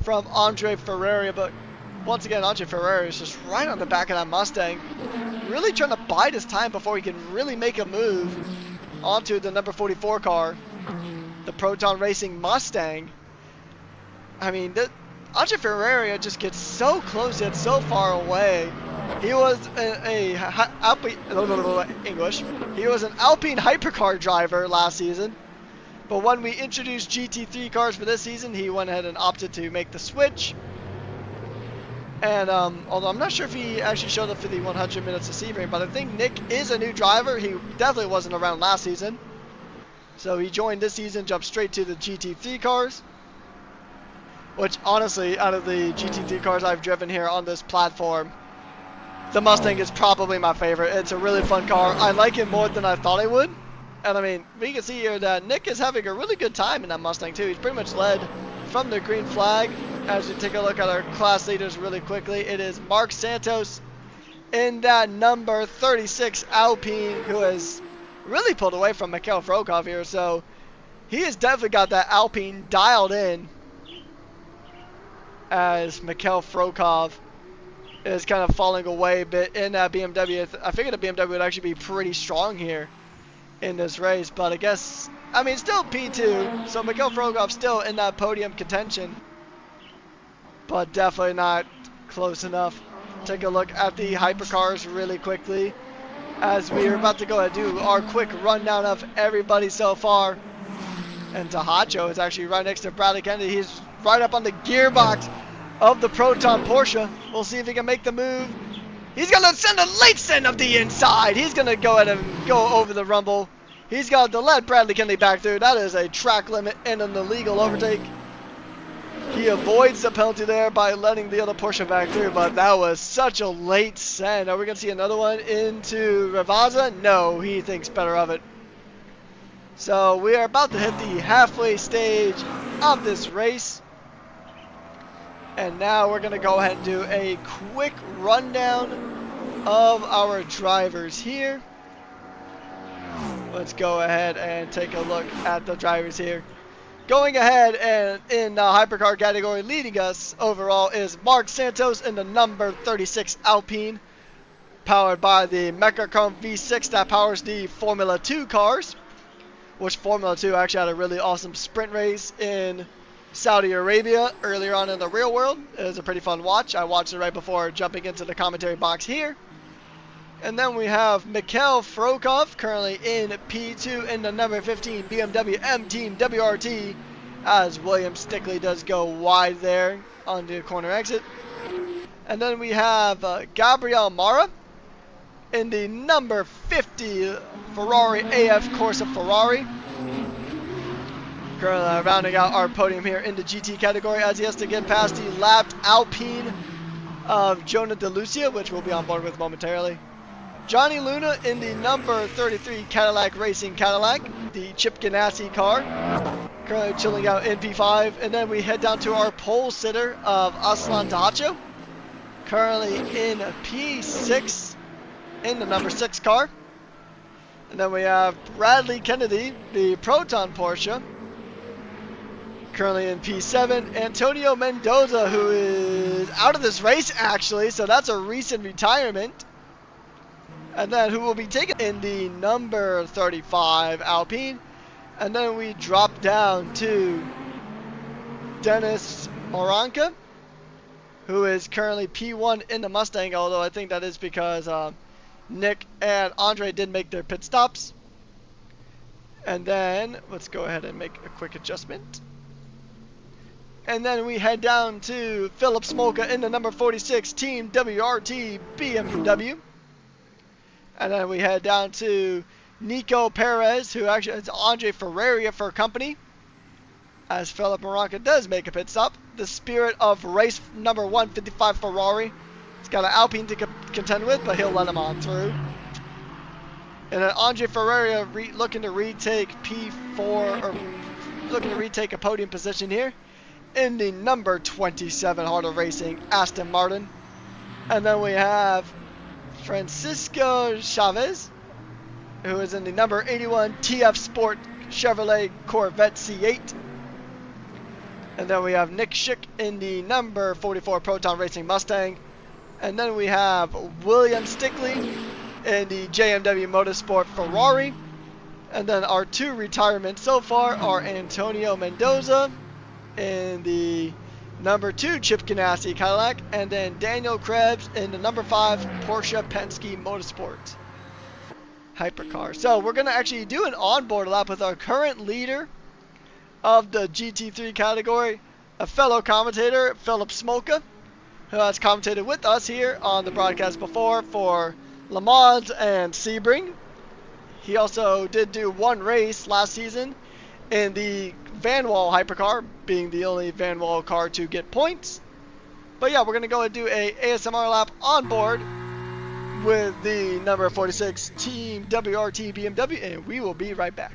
from Andre Ferrari, but once again, Andre Ferrari is just right on the back of that Mustang, really trying to bide his time before he can really make a move onto the number 44 car, the Proton Racing Mustang. I mean, Andre Ferrari just gets so close yet so far away. He was He was an Alpine hypercar driver last season. But when we introduced GT3 cars for this season, he went ahead and opted to make the switch. And although I'm not sure if he actually showed up for the 100 minutes of Sebring, but I think Nick is a new driver. He definitely wasn't around last season. So he joined this season, jumped straight to the GT3 cars. Which honestly, out of the GT3 cars I've driven here on this platform, the Mustang is probably my favorite. It's a really fun car. I like it more than I thought I would. And I mean, we can see here that Nick is having a really good time in that Mustang too. He's pretty much led from the green flag. As we take a look at our class leaders really quickly, it is Mark Santos in that number 36 Alpine, who has really pulled away from Mikhail Frokov here. So he has definitely got that Alpine dialed in, as Mikhail Frokov is kind of falling away a bit in that BMW. I figured the BMW would actually be pretty strong here in this race. But I guess, I mean, still P2, so Mikhail Frogov's still in that podium contention, but definitely not close enough. Take a look at the hypercars really quickly as we are about to go and do our quick rundown of everybody so far. And Tahacho is actually right next to Bradley Kennedy. He's right up on the gearbox of the Proton Porsche. We'll see if he can make the move. He's going to send a late send of the inside. He's going to go ahead and go over the rumble. He's got to let Bradley Kennedy back through. That is a track limit and an illegal overtake. He avoids the penalty there by letting the other Porsche back through, but that was such a late send. Are we going to see another one into Ravaza? No, he thinks better of it. So we are about to hit the halfway stage of this race. And now we're going to go ahead and do a quick rundown of our drivers here. Let's go ahead and take a look at the drivers here. Going ahead and in the hypercar category, leading us overall is Mark Santos in the number 36 Alpine, powered by the Mecachrome V6 that powers the Formula 2 cars, which Formula 2 actually had a really awesome sprint race in Saudi Arabia earlier on in the real world. It was a pretty fun watch. I watched it right before jumping into the commentary box here. And then we have Mikhail Frokov currently in P2 in the number 15 BMW M Team WRT, as William Stickley does go wide there on the corner exit. And then we have Gabriel Mara in the number 50 Ferrari AF Corsa Ferrari, currently rounding out our podium here in the GT category, as he has to get past the lapped Alpine of Jonah DeLucia, which we'll be on board with momentarily. Johnny Luna in the number 33 Cadillac Racing Cadillac, the Chip Ganassi car, currently chilling out in P5. And then we head down to our pole sitter of Aslan Tahacho, currently in P6 in the number 6 car. And then we have Bradley Kennedy, the Proton Porsche, currently in P7. Antonio Mendoza, who is out of this race actually, so that's a recent retirement. And then who will be taken in the number 35 Alpine. And then we drop down to Dennis Moranka, who is currently P1 in the Mustang, although I think that is because Nick and Andre did make their pit stops. And then let's go ahead and make a quick adjustment. And then we head down to Philip Smolka in the number 46 Team WRT BMW. And then we head down to Nico Perez, who actually is Andre Ferreira for company, as Philip Moranka does make a pit stop. The Spirit of Race number 155 Ferrari. He's got an Alpine to contend with, but he'll let him on through. And then Andre Ferreira looking to retake P4, or looking to retake a podium position here in the number 27 Heart of Racing Aston Martin. And then we have Francisco Chavez, who is in the number 81 TF Sport Chevrolet Corvette C8. And then we have Nick Schick in the number 44 Proton Racing Mustang. And then we have William Stickley in the JMW Motorsport Ferrari. And then our two retirements so far are Antonio Mendoza in the number 2 Chip Ganassi Cadillac, and then Daniel Krebs in the number 5 Porsche Penske Motorsport hypercar. So we're going to actually do an onboard lap with our current leader of the GT3 category, a fellow commentator, Philip Smolka, who has commentated with us here on the broadcast before for Le Mans and Sebring. He also did do one race last season in the Van Wall hypercar, being the only Van Wall car to get points. But yeah, we're going to go and do a ASMR lap on board with the number 46 Team WRT BMW, and we will be right back.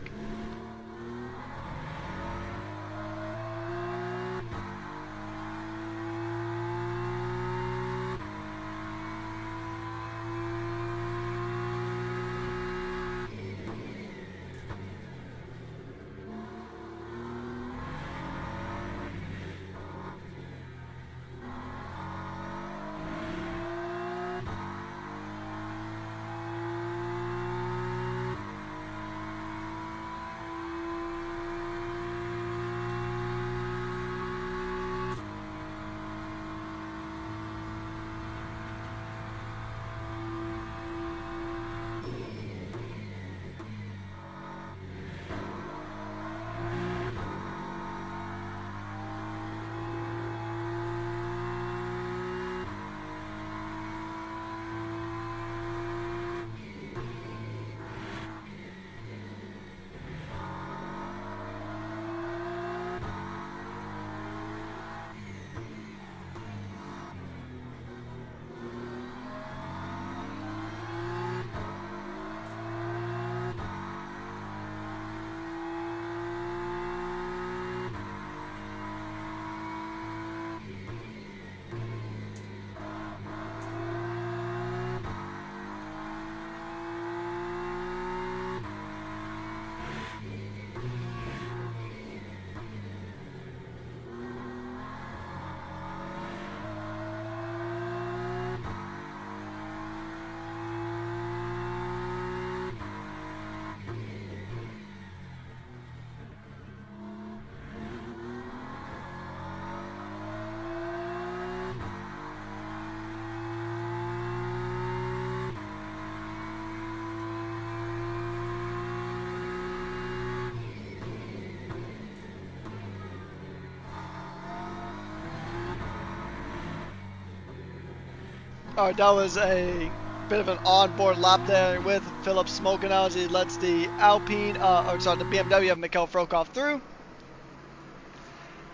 Alright, that was a bit of an onboard lap there with Philip smoking out as he lets the Alpine, the BMW of Mikhail Frokov through.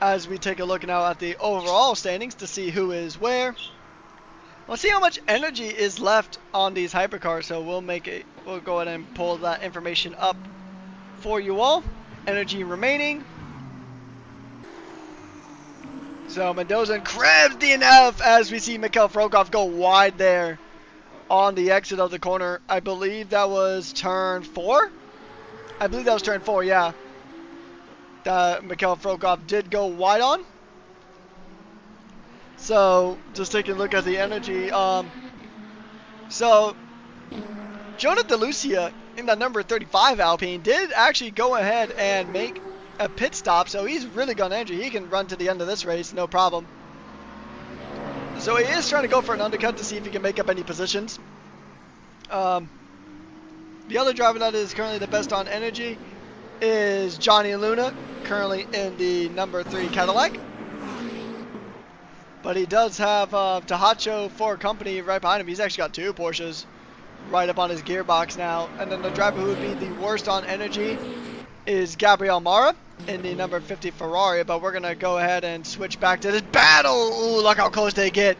As we take a look now at the overall standings to see who is where. We'll see how much energy is left on these hypercars, so we'll go ahead and pull that information up for you all. Energy remaining. So Mendoza crabs DNF as we see Mikhail Frokov go wide there on the exit of the corner. I believe that was turn 4? I believe that was turn 4, yeah. That Mikhail Frokov did go wide on. So, just taking a look at the energy. So, Jonah DeLucia in that number 35 Alpine did actually go ahead and make a pit stop. So, he's really got energy. He can run to the end of this race, no problem. So, he is trying to go for an undercut to see if he can make up any positions. The other driver that is currently the best on energy is Johnny Luna, currently in the number 3 Cadillac. But he does have Tahacho for company right behind him. He's actually got 2 Porsches right up on his gearbox now. And then the driver who would be the worst on energy is Gabriel Mara in the number 50 Ferrari. But we're going to go ahead and switch back to this battle. Ooh, look how close they get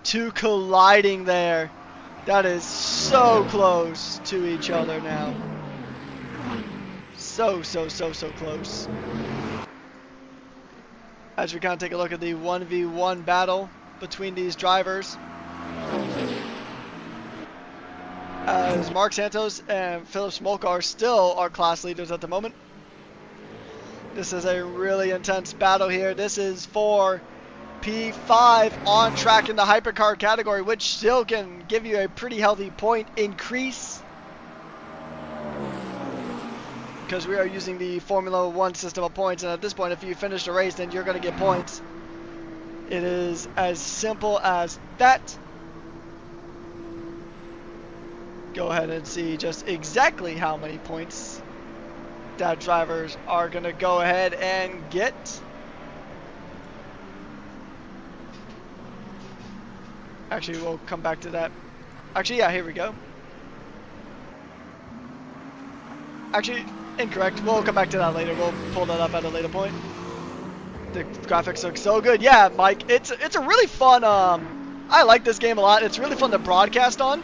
to colliding there. That is so close to each other now. So close. As we kind of take a look at the 1v1 battle between these drivers. As Mark Santos and Philip Smolka are still our class leaders at the moment. This is a really intense battle here. This is for P5 on track in the hypercar category, which still can give you a pretty healthy point increase. Because we are using the Formula 1 system of points, and at this point, if you finish the race, then you're going to get points. It is as simple as that. Go ahead and see just exactly how many points that drivers are going to go ahead and get. Actually, we'll come back to that. Actually, yeah, here we go. Actually, incorrect. We'll come back to that later. We'll pull that up at a later point. The graphics look so good. Yeah, Mike, it's a really fun, I like this game a lot. It's really fun to broadcast on.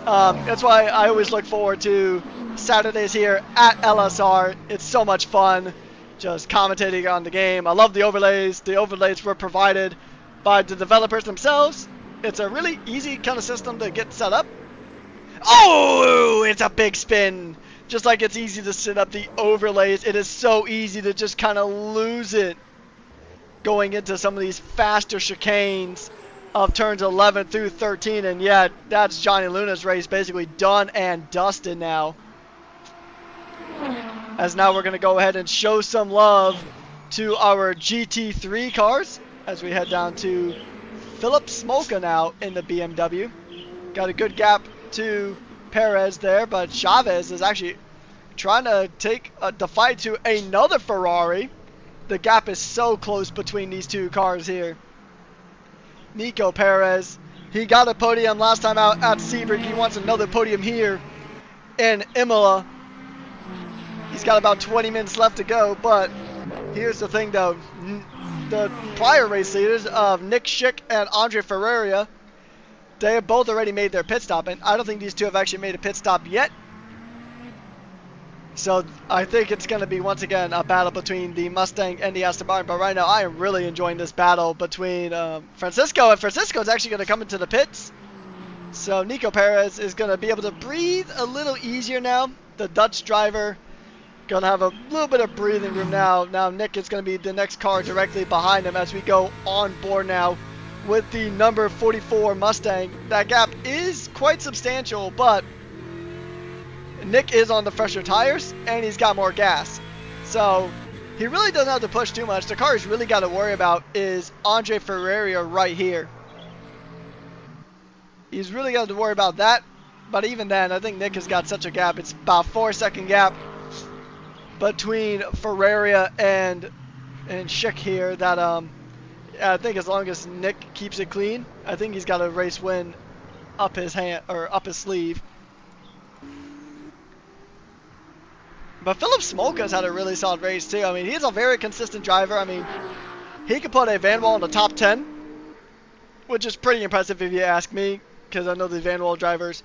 That's why I always look forward to Saturdays here at LSR. It's so much fun just commentating on the game. I love the overlays. The overlays were provided by the developers themselves. It's a really easy kind of system to get set up. Oh, it's a big spin. Just like it's easy to set up the overlays, it is so easy to just kind of lose it going into some of these faster chicanes of turns 11 through 13. And yeah, that's Johnny Luna's race basically done and dusted now. As now we're going to go ahead and show some love to our GT3 cars as we head down to Philip Smolka now in the BMW. Got a good gap to Perez there, but Chavez is actually trying to take the fight to another Ferrari. The gap is so close between these two cars here. Nico Perez, he got a podium last time out at Sebring. He wants another podium here in Imola. He's got about 20 minutes left to go, but here's the thing though. The prior race leaders of Nick Schick and Andre Ferreira, they have both already made their pit stop, and I don't think these two have actually made a pit stop yet. So I think it's going to be, once again, a battle between the Mustang and the Aston Martin. But right now, I am really enjoying this battle between Francisco. And Francisco is actually going to come into the pits. So Nico Perez is going to be able to breathe a little easier now. The Dutch driver going to have a little bit of breathing room now. Now Nick is going to be the next car directly behind him as we go on board now with the number 44 Mustang. That gap is quite substantial, but Nick is on the fresher tires and he's got more gas. So he really doesn't have to push too much. The car he's really got to worry about is Andre Ferreira right here. He's really got to worry about that. But even then, I think Nick has got such a gap. It's about 4-second gap between Ferreira and Schick here that Yeah, I think as long as Nick keeps it clean, I think he's got a race win up his hand or up his sleeve. But Philip Smolka's had a really solid race too. I mean, he's a very consistent driver. I mean, he could put a Van Wall in the top 10, which is pretty impressive if you ask me, because I know the Van Wall drivers.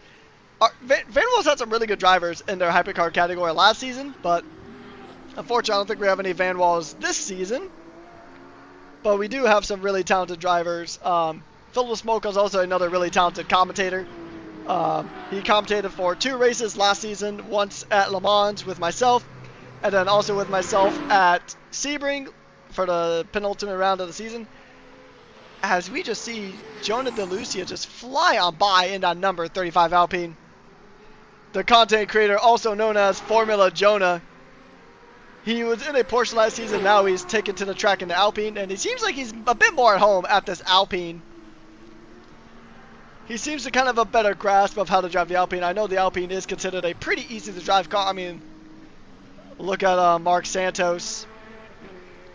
Van Wall's had some really good drivers in their hypercar category last season, but unfortunately, I don't think we have any Van Walls this season. But we do have some really talented drivers. Philip Smolka is also another really talented commentator. He commentated for 2 races last season, once at Le Mans with myself, and then also with myself at Sebring for the penultimate round of the season. As we just see Jonah DeLucia just fly on by in that number 35 Alpine. The content creator, also known as Formula Jonah. He was in a Porsche last season, now he's taken to the track in the Alpine, and it seems like he's a bit more at home at this Alpine. He seems to kind of have a better grasp of how to drive the Alpine. I know the Alpine is considered a pretty easy to drive car. I mean, look at Mark Santos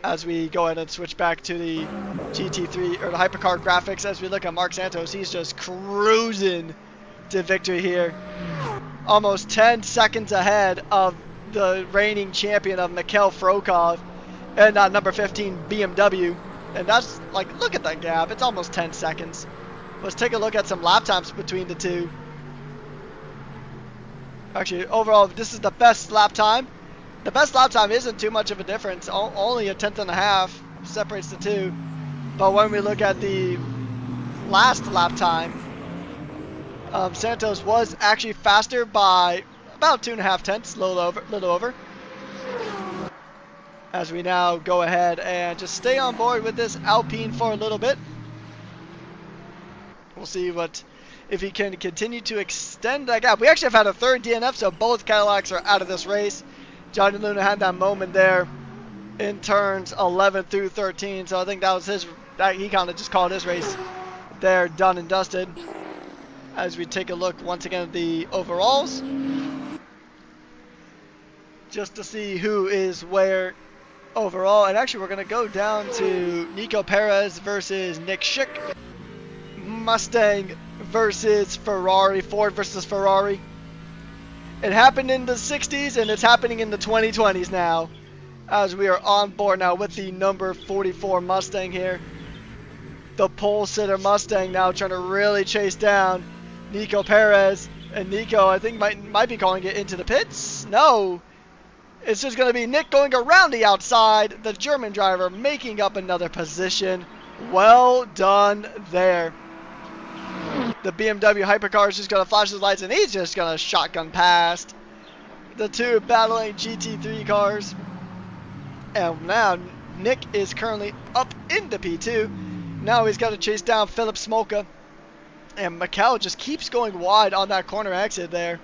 as we go ahead and switch back to the GT3 or the hypercar graphics. As we look at Mark Santos, he's just cruising to victory here. Almost 10 seconds ahead of the reigning champion of Mikhail Frokov and number 15 BMW. And that's like, look at that gap. It's almost 10 seconds. Let's take a look at some lap times between the two. Actually, overall, this is the best lap time. The best lap time isn't too much of a difference. Only a 1/10.5 separates the two. But when we look at the last lap time, Santos was actually faster by about 2.5 tenths, little over. As we now go ahead and just stay on board with this Alpine for a little bit. We'll see if he can continue to extend that gap. We actually have had a 3rd DNF, so both Cadillacs are out of this race. Johnny Luna had that moment there in turns 11 through 13, so I think that was he kind of just called his race there done and dusted. As we take a look once again at the overalls, just to see who is where overall. And actually, we're going to go down to Nico Perez versus Nick Schick. Mustang versus Ferrari, Ford versus Ferrari. It happened in the 60s and it's happening in the 2020s now, as we are on board now with the number 44 Mustang here. The pole sitter Mustang now trying to really chase down Nico Perez, and Nico I think might be calling it into the pits. No, it's just going to be Nick going around the outside, the German driver making up another position. Well done there. The BMW hypercar is just going to flash his lights, and he's just going to shotgun past the two battling GT3 cars. And now Nick is currently up into P2. Now he's got to chase down Philip Smolka. And Mikhail just keeps going wide on that corner exit there.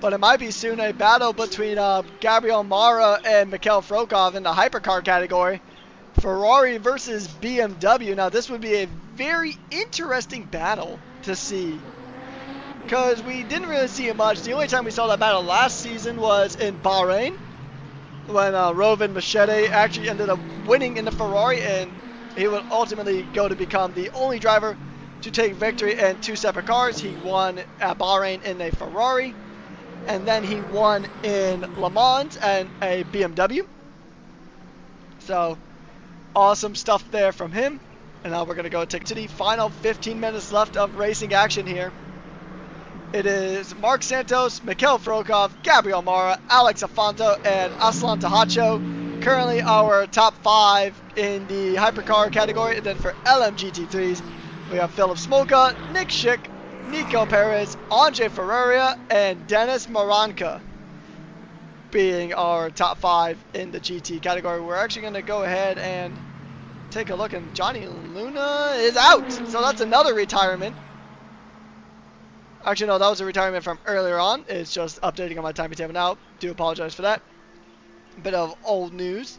But it might be soon a battle between Gabriel Mara and Mikhail Frokov in the hypercar category. Ferrari versus BMW. Now this would be a very interesting battle to see, because we didn't really see it much. The only time we saw that battle last season was in Bahrain, when Rovin Machete actually ended up winning in the Ferrari, and he would ultimately go to become the only driver to take victory in 2 separate cars. He won at Bahrain in a Ferrari, and then he won in Le Mans and a BMW. So awesome stuff there from him. And now we're going to go take to the final 15 minutes left of racing action here. It is Mark Santos, Mikhail Frokov, Gabriel Mara, Alex Afonso, and Aslan Tahacho. Currently our top 5 in the hypercar category. And then for LMGT3s, we have Philip Smolka, Nick Schick, Nico Perez, Andre Ferreira, and Dennis Moranka being our top 5 in the GT category. We're actually going to go ahead and take a look, and Johnny Luna is out, so that's another retirement. Actually, no, that was a retirement from earlier on. It's just updating on my timetable now. Do apologize for that. Bit of old news.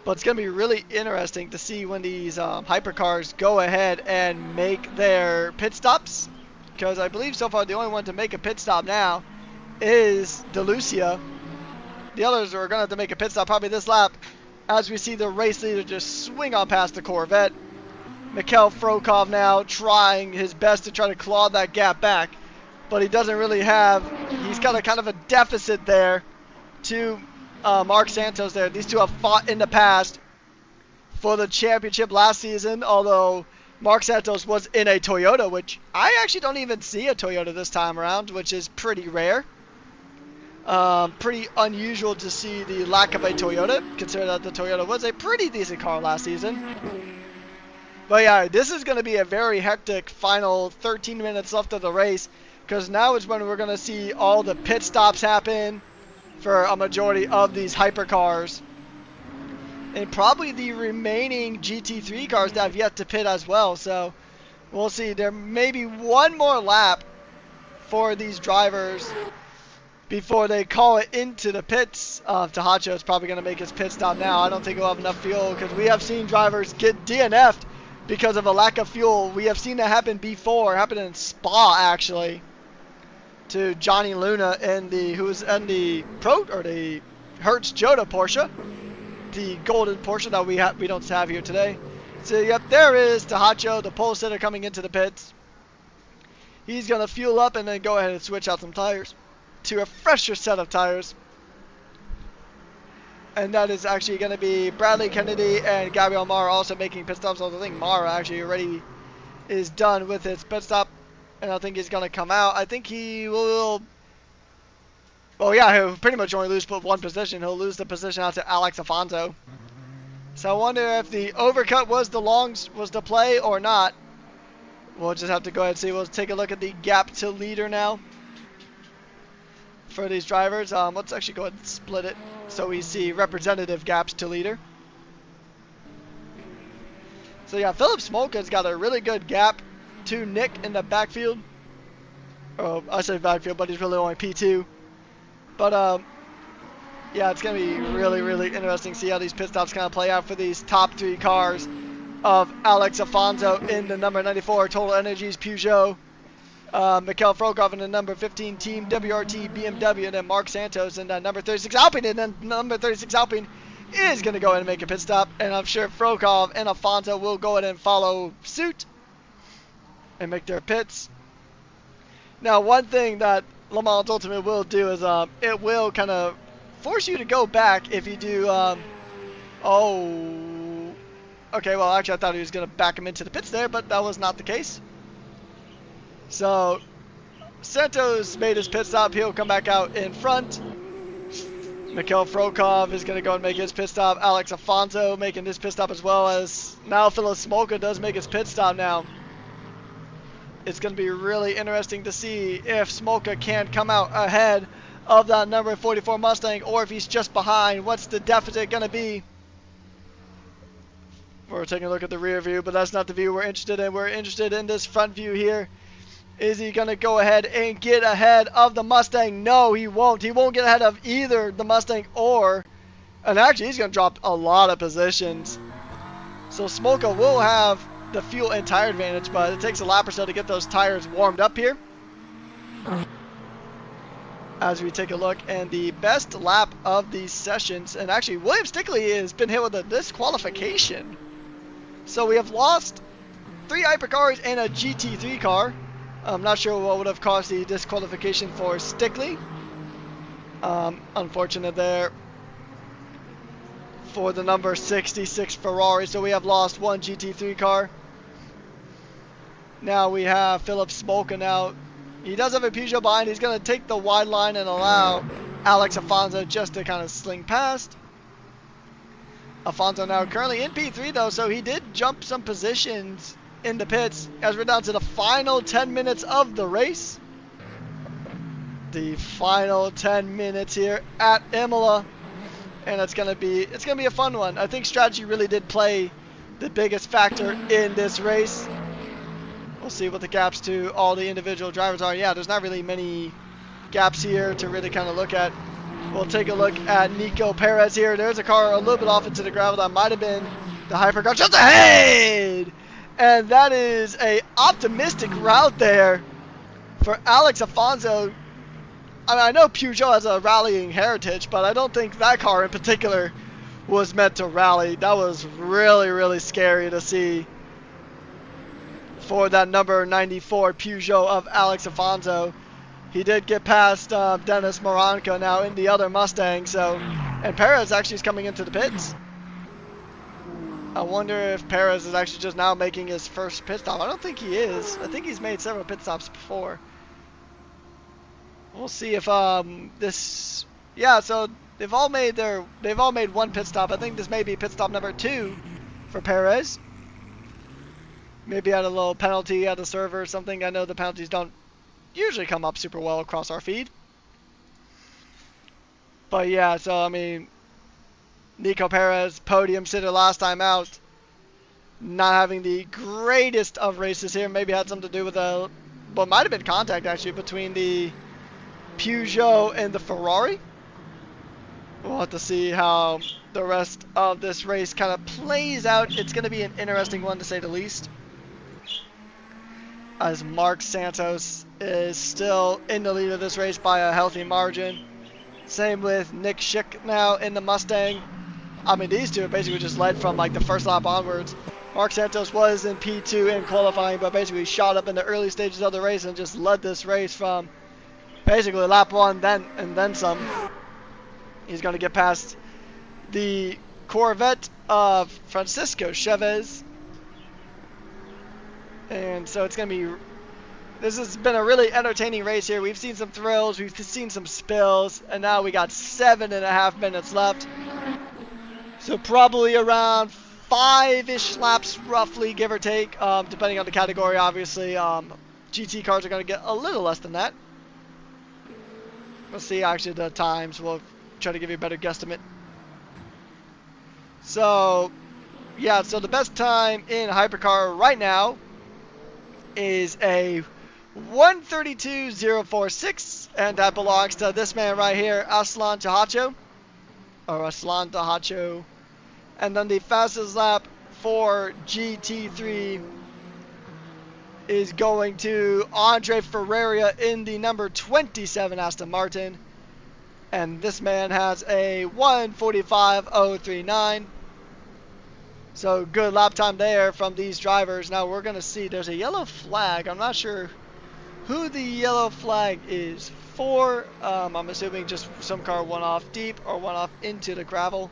But it's going to be really interesting to see when these hypercars go ahead and make their pit stops, because I believe so far the only one to make a pit stop now is DeLucia. The others are going to have to make a pit stop probably this lap. as we see the race leader just swing on past the Corvette. Mikhail Frokov now trying his best to try to claw that gap back, but he doesn't really have, he's got a kind of a deficit there to Mark Santos there. These two have fought in the past for the championship last season, although Mark Santos was in a Toyota, which I actually don't even see a Toyota this time around, which is pretty rare. Pretty unusual to see the lack of a Toyota, considering that the Toyota was a pretty decent car last season. But yeah, this is going to be a very hectic final 13 minutes left of the race, because now is when we're going to see all the pit stops happen for a majority of these hypercars. And probably the remaining GT3 cars that have yet to pit as well. So we'll see. There may be one more lap for these drivers before they call it into the pits. Tahacho is probably going to make his pit stop now. I don't think he'll have enough fuel, because we have seen drivers get DNF'd because of a lack of fuel. We have seen that happen before. It happened in Spa, actually, to Johnny Luna in the the Hertz Jota Porsche, the golden Porsche that we don't have here today. So yep, there is Tahacho, the pole sitter, coming into the pits. He's gonna fuel up and then go ahead and switch out some tires to a fresher set of tires. And that is actually going to be Bradley Kennedy and Gabriel Mara also making pit stops. I think Mara actually already is done with his pit stop, and I think he's going to come out. I think he will, well, yeah, he'll pretty much only lose one position. He'll lose the position out to Alex Afonso. So I wonder if the overcut was the play or not. We'll just have to go ahead and see. We'll take a look at the gap to leader now for these drivers. Let's actually go ahead and split it so we see representative gaps to leader. So yeah, Philip Smolka's got a really good gap to Nick in the backfield. Oh, I say backfield, but he's really only P2. But yeah, it's going to be really, really interesting to see how these pit stops kind of play out for these top three cars of Alex Afonso in the number 94 Total Energies Peugeot, Mikhail Frokov in the number 15 Team WRT BMW, and then Mark Santos in the number 36 Alpine. And then number 36 Alpine is going to go ahead and make a pit stop, and I'm sure Frokov and Afonso will go ahead and follow suit and make their pits. Now, one thing that Le Mans Ultimate will do is it will kind of force you to go back if you do okay, well, actually I thought he was going to back him into the pits there, but that was not the case. So Santos made his pit stop. He'll come back out in front. Mikhail Frokov is going to go and make his pit stop. Alex Afonso making his pit stop, as well as now Philip Smolka does make his pit stop now. It's going to be really interesting to see if Smolka can come out ahead of that number 44 Mustang, or if he's just behind. What's the deficit going to be? We're taking a look at the rear view, but that's not the view we're interested in. We're interested in this front view here. Is he going to go ahead and get ahead of the Mustang? No, he won't. He won't get ahead of either the Mustang or... And actually, he's going to drop a lot of positions. So Smolka will have the fuel and tire advantage, but it takes a lap or so to get those tires warmed up here. As we take a look, and the best lap of these sessions, and actually William Stickley has been hit with a disqualification. So we have lost 3 hypercars and a GT3 car. I'm not sure what would have caused the disqualification for Stickley. Unfortunate there for the number 66 Ferrari. So we have lost 1 GT3 car. Now we have Philip Smolka now. He does have a Peugeot behind. He's going to take the wide line and allow Alex Afonso just to kind of sling past. Afonso now currently in P3 though, so he did jump some positions in the pits as we're down to the final 10 minutes of the race. The final 10 minutes here at Imola, and it's gonna be a fun one. I think strategy really did play the biggest factor in this race. We'll see what the gaps to all the individual drivers are. Yeah, there's not really many gaps here to really kind of look at. We'll take a look at Nico Perez here. There's a car a little bit off into the gravel. That might have been the hypercar just ahead. And that is a optimistic route there for Alex Afonso. I mean, I know Peugeot has a rallying heritage, but I don't think that car in particular was meant to rally. That was really, really scary to see for that number 94 Peugeot of Alex Afonso. He did get past Dennis Moranka now in the other Mustang. So, and Perez actually is coming into the pits. I wonder if Perez is actually just now making his first pit stop. I don't think he is. I think he's made several pit stops before. We'll see if this. Yeah, so they've all made one pit stop. I think this may be pit stop number 2 for Perez. Maybe had a little penalty at the server or something. I know the penalties don't usually come up super well across our feed. But yeah, so I mean, Nico Perez, podium sitter last time out. Not having the greatest of races here. Maybe had something to do with what might have been contact actually between the Peugeot and the Ferrari. We'll have to see how the rest of this race kind of plays out. It's going to be an interesting one to say the least, as Mark Santos is still in the lead of this race by a healthy margin. Same with Nick Schick now in the Mustang. I mean, these two are basically just led from like the first lap onwards. Mark Santos was in P2 in qualifying, but basically shot up in the early stages of the race and just led this race from basically lap 1 and then some. He's going to get past the Corvette of Francisco Chavez. And so it's going to be, this has been a really entertaining race here. We've seen some thrills, we've seen some spills, and now we got 7.5 minutes left. So probably around 5-ish laps roughly, give or take, depending on the category, obviously. GT cars are going to get a little less than that. We'll see actually the times. We'll try to give you a better guesstimate. So, yeah, so the best time in Hypercar right now is a 1:32.046, and that belongs to this man right here, Aslan Tahacho. And then the fastest lap for GT3 is going to Andre Ferreira in the number 27 Aston Martin. And this man has a 1:45.039. So good lap time there from these drivers. Now we're going to see there's a yellow flag. I'm not sure who the yellow flag is for. I'm assuming just some car went off deep or went off into the gravel.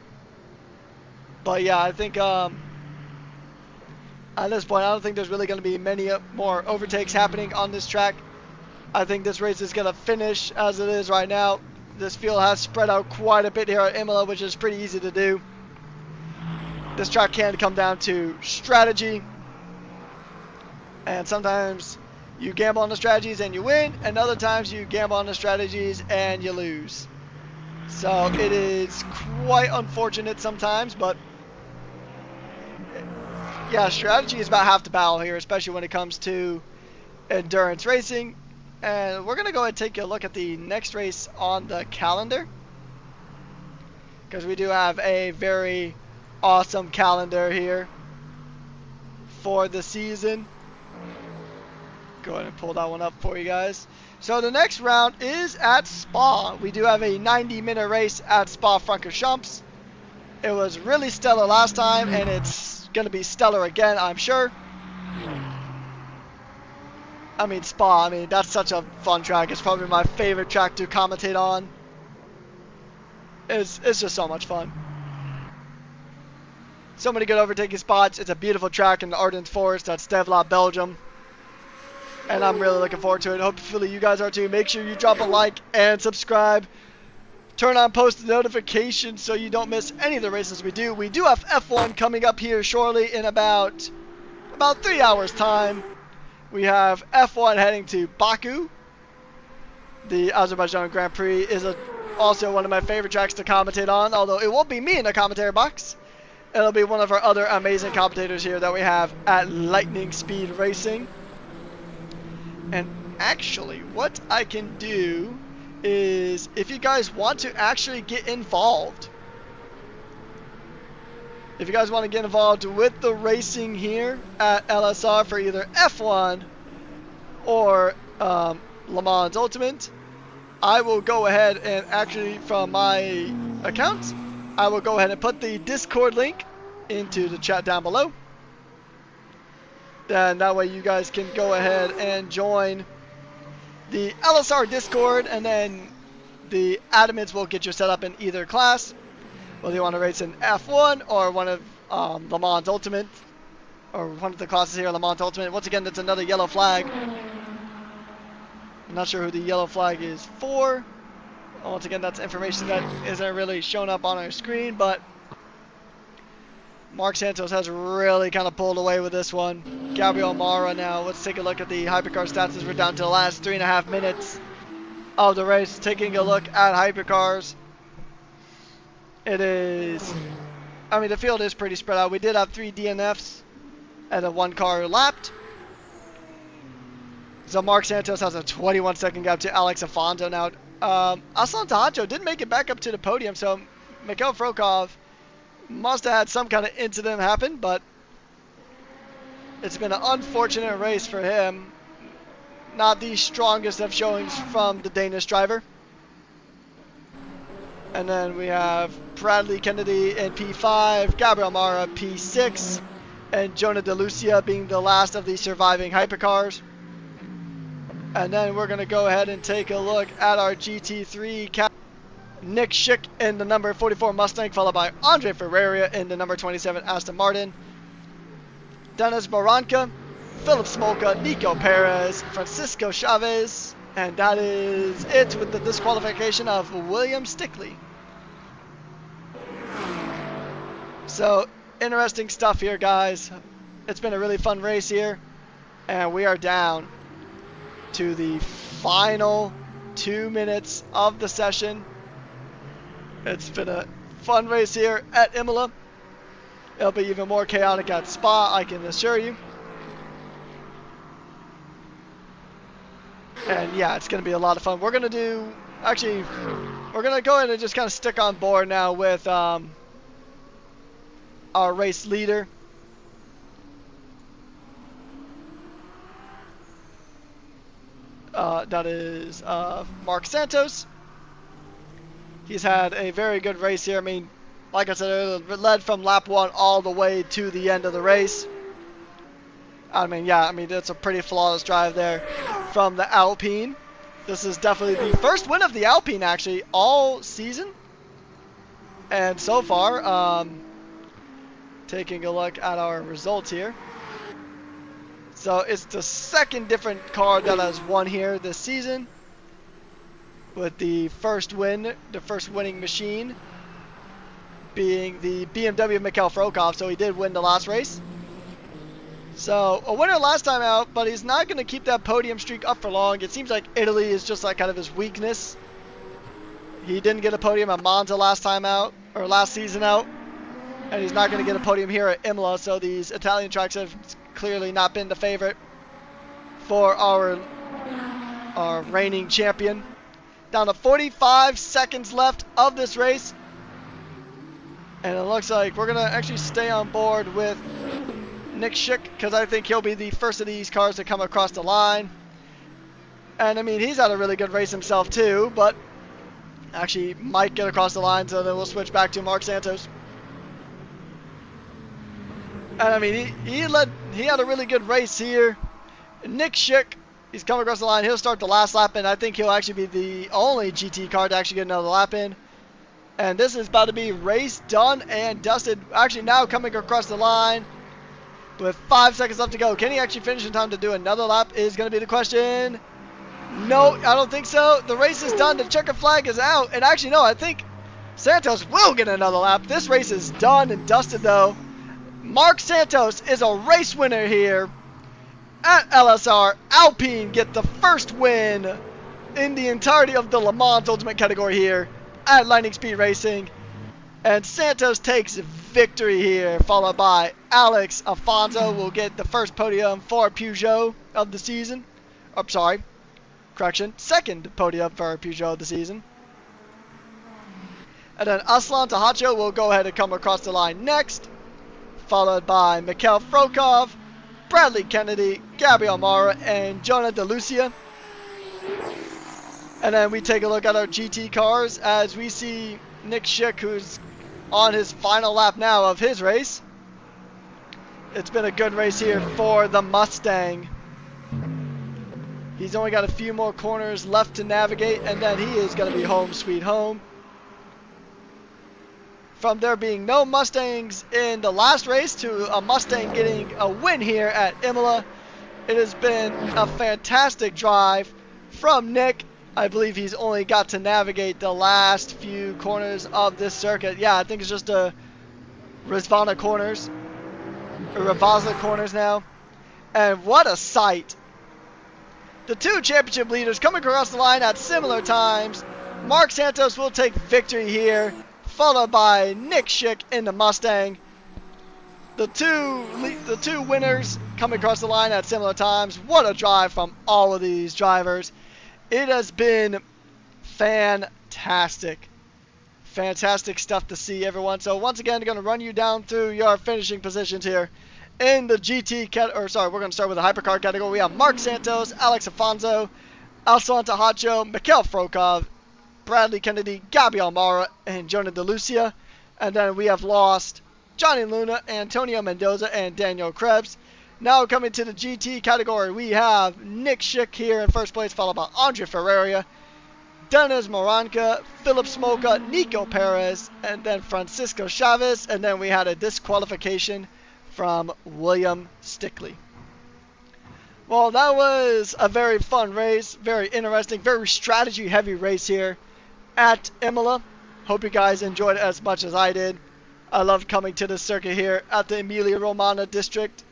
But yeah, I think at this point, I don't think there's really going to be many more overtakes happening on this track. I think this race is going to finish as it is right now. This field has spread out quite a bit here at Imola, which is pretty easy to do. This track can come down to strategy. And sometimes you gamble on the strategies and you win, and other times you gamble on the strategies and you lose. So it is quite unfortunate sometimes, but yeah, strategy is about half the battle here, especially when it comes to endurance racing. And we're going to go ahead and take a look at the next race on the calendar, because we do have a very awesome calendar here for the season. Go ahead and pull that one up for you guys. So the next round is at Spa. We do have a 90-minute race at Spa-Francorchamps. It was really stellar last time, and it's going to be stellar again, I'm sure. I mean, Spa, I mean, that's such a fun track. It's probably my favorite track to commentate on. It's just so much fun. So many good overtaking spots. It's a beautiful track in the Ardennes Forest at Stevla, Belgium. And I'm really looking forward to it. Hopefully you guys are too. Make sure you drop a like and subscribe. Turn on post notifications so you don't miss any of the races we do. We do have F1 coming up here shortly in about 3 hours time. We have F1 heading to Baku. The Azerbaijan Grand Prix is also one of my favorite tracks to commentate on, although it won't be me in the commentary box. It'll be one of our other amazing commentators here that we have at Lightning Speed Racing. And actually, what I can do is, if you guys want to actually get involved, if you guys want to get involved with the racing here at LSR for either F1 or Le Mans Ultimate, I will go ahead and actually, from my account, I will go ahead and put the Discord link into the chat down below. Then that way you guys can go ahead and join the LSR Discord, and then the admins will get you set up in either class, whether you want to race in F1 or one of Le Mans Ultimate, or one of the classes here, Le Mans Ultimate. Once again, that's another yellow flag. I'm not sure who the yellow flag is for. Once again, that's information that isn't really shown up on our screen, but Mark Santos has really kind of pulled away with this one. Gabriel Mara now. Let's take a look at the hypercar stats as we're down to the last 3.5 minutes of the race. Taking a look at hypercars. It is, I mean, the field is pretty spread out. We did have 3 DNFs and a 1 car lapped. So Mark Santos has a 21-second gap to Alex Afonso now. Aslan Tahacho did make it back up to the podium, so Mikhail Frokov must have had some kind of incident happen, but it's been an unfortunate race for him. Not the strongest of showings from the Danish driver. And then we have Bradley Kennedy in P5, Gabriel Mara P6, and Jonah DeLucia being the last of the surviving hypercars. And then we're going to go ahead and take a look at our GT3 Nick Schick in the number 44 Mustang, followed by Andre Ferreira in the number 27 Aston Martin. Dennis Baranka, Philip Smolka, Nico Perez, Francisco Chavez, and that is it with the disqualification of William Stickley. So, interesting stuff here, guys. It's been a really fun race here, and we are down to the final 2 minutes of the session. It's been a fun race here at Imola. It'll be even more chaotic at Spa, I can assure you. And yeah, it's going to be a lot of fun. We're going to do, actually, we're going to go ahead and just kind of stick on board now with our race leader. That is Mark Santos. He's had a very good race here. I mean, like I said, it led from lap 1 all the way to the end of the race. I mean, yeah, I mean, it's a pretty flawless drive there from the Alpine. This is definitely the first win of the Alpine, actually, all season. And so far, taking a look at our results here. So it's the second different car that has won here this season, with the first win, the first winning machine, being the BMW Mikhail Frokov. So he did win the last race. So a winner last time out, but he's not going to keep that podium streak up for long. It seems like Italy is just like kind of his weakness. He didn't get a podium at Monza last time out, or last season out, and he's not going to get a podium here at Imola. So these Italian tracks have clearly not been the favorite for our reigning champion. Down to 45 seconds left of this race, and it looks like we're going to actually stay on board with Nick Schick, because I think he'll be the first of these cars to come across the line. And I mean, he's had a really good race himself too, but actually might get across the line, so then we'll switch back to Mark Santos. And I mean, he had a really good race here. Nick Schick, he's coming across the line. He'll start the last lap, and I think he'll actually be the only GT car to actually get another lap in. And this is about to be race done and dusted. Actually, now coming across the line with 5 seconds left to go. Can he actually finish in time to do another lap is going to be the question. No, I don't think so. The race is done. The checker flag is out. And actually, no, I think Santos will get another lap. This race is done and dusted, though. Mark Santos is a race winner here at LSR. Alpine get the first win in the entirety of the Le Mans Ultimate category here at Lightning Speed Racing. And Santos takes victory here, followed by Alex Afonso will get the first podium for Peugeot of the season. Oh, sorry, correction, second podium for Peugeot of the season. And then Aslan Tahacho will go ahead and come across the line next, followed by Mikhail Frokov, Bradley Kennedy, Gabriel Mara, and Jonah DeLucia. And then we take a look at our GT cars as we see Nick Schick, who's on his final lap now of his race. It's been a good race here for the Mustang. He's only got a few more corners left to navigate, and then he is going to be home sweet home. From there being no Mustangs in the last race to a Mustang getting a win here at Imola, it has been a fantastic drive from Nick. I believe he's only got to navigate the last few corners of this circuit. Yeah, I think it's just a Ravazza corners now. And what a sight. The two championship leaders coming across the line at similar times. Mark Santos will take victory here, followed by Nick Schick in the Mustang. The two winners coming across the line at similar times. What a drive from all of these drivers. It has been fantastic. Fantastic stuff to see, everyone. So once again, I'm going to run you down through your finishing positions here. In the GT we're going to start with the hypercar category. We have Mark Santos, Alex Afonso, Alfonso Tahacho, Mikhail Frokov, Bradley Kennedy, Gabriel Mara, and Jonah DeLucia. And then we have lost Johnny Luna, Antonio Mendoza, and Daniel Krebs. Now coming to the GT category, we have Nick Schick here in first place, followed by Andre Ferreira, Dennis Moranca, Philip Smoka, Nico Perez, and then Francisco Chavez. And then we had a disqualification from William Stickley. Well, that was a very fun race, very interesting, very strategy-heavy race here at Imola. Hope you guys enjoyed it as much as I did. I loved coming to this circuit here at the Emilia-Romagna district,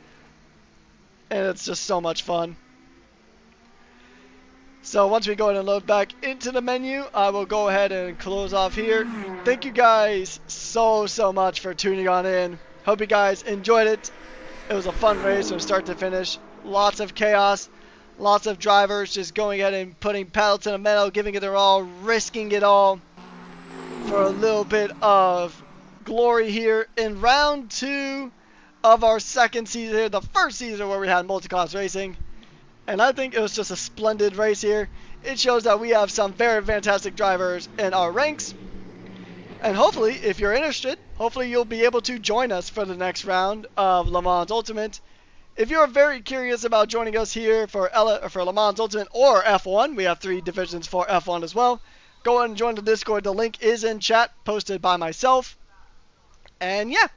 and it's just so much fun. So once we go ahead and load back into the menu, I will go ahead and close off here. Thank you guys so much for tuning on in. Hope you guys enjoyed it. It was a fun race from start to finish. Lots of chaos. Lots of drivers just going ahead and putting pedal to the metal, giving it their all, risking it all for a little bit of glory here in round 2 of our second season here. The first season where we had multi-class racing. And I think it was just a splendid race here. It shows that we have some very fantastic drivers in our ranks. And hopefully, if you're interested, hopefully you'll be able to join us for the next round of Le Mans Ultimate. If you're very curious about joining us here for Le Mans Ultimate or F1, we have 3 divisions for F1 as well. Go ahead and join the Discord. The link is in chat, posted by myself. And yeah,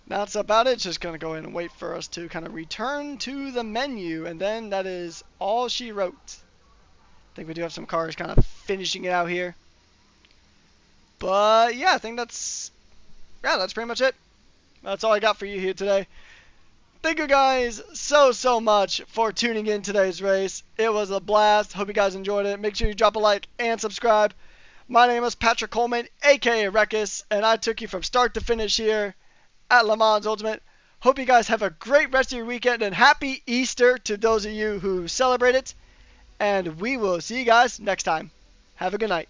that's about it. Just going to go in and wait for us to kind of return to the menu. And then that is all she wrote. I think we do have some cars kind of finishing it out here. But yeah, I think that's pretty much it. That's all I got for you here today. Thank you guys so much for tuning in today's race. It was a blast. Hope you guys enjoyed it. Make sure you drop a like and subscribe. My name is Patrick Coleman, aka Rekus, and I took you from start to finish here at Le Mans Ultimate. Hope you guys have a great rest of your weekend, and happy Easter to those of you who celebrate it. And we will see you guys next time. Have a good night.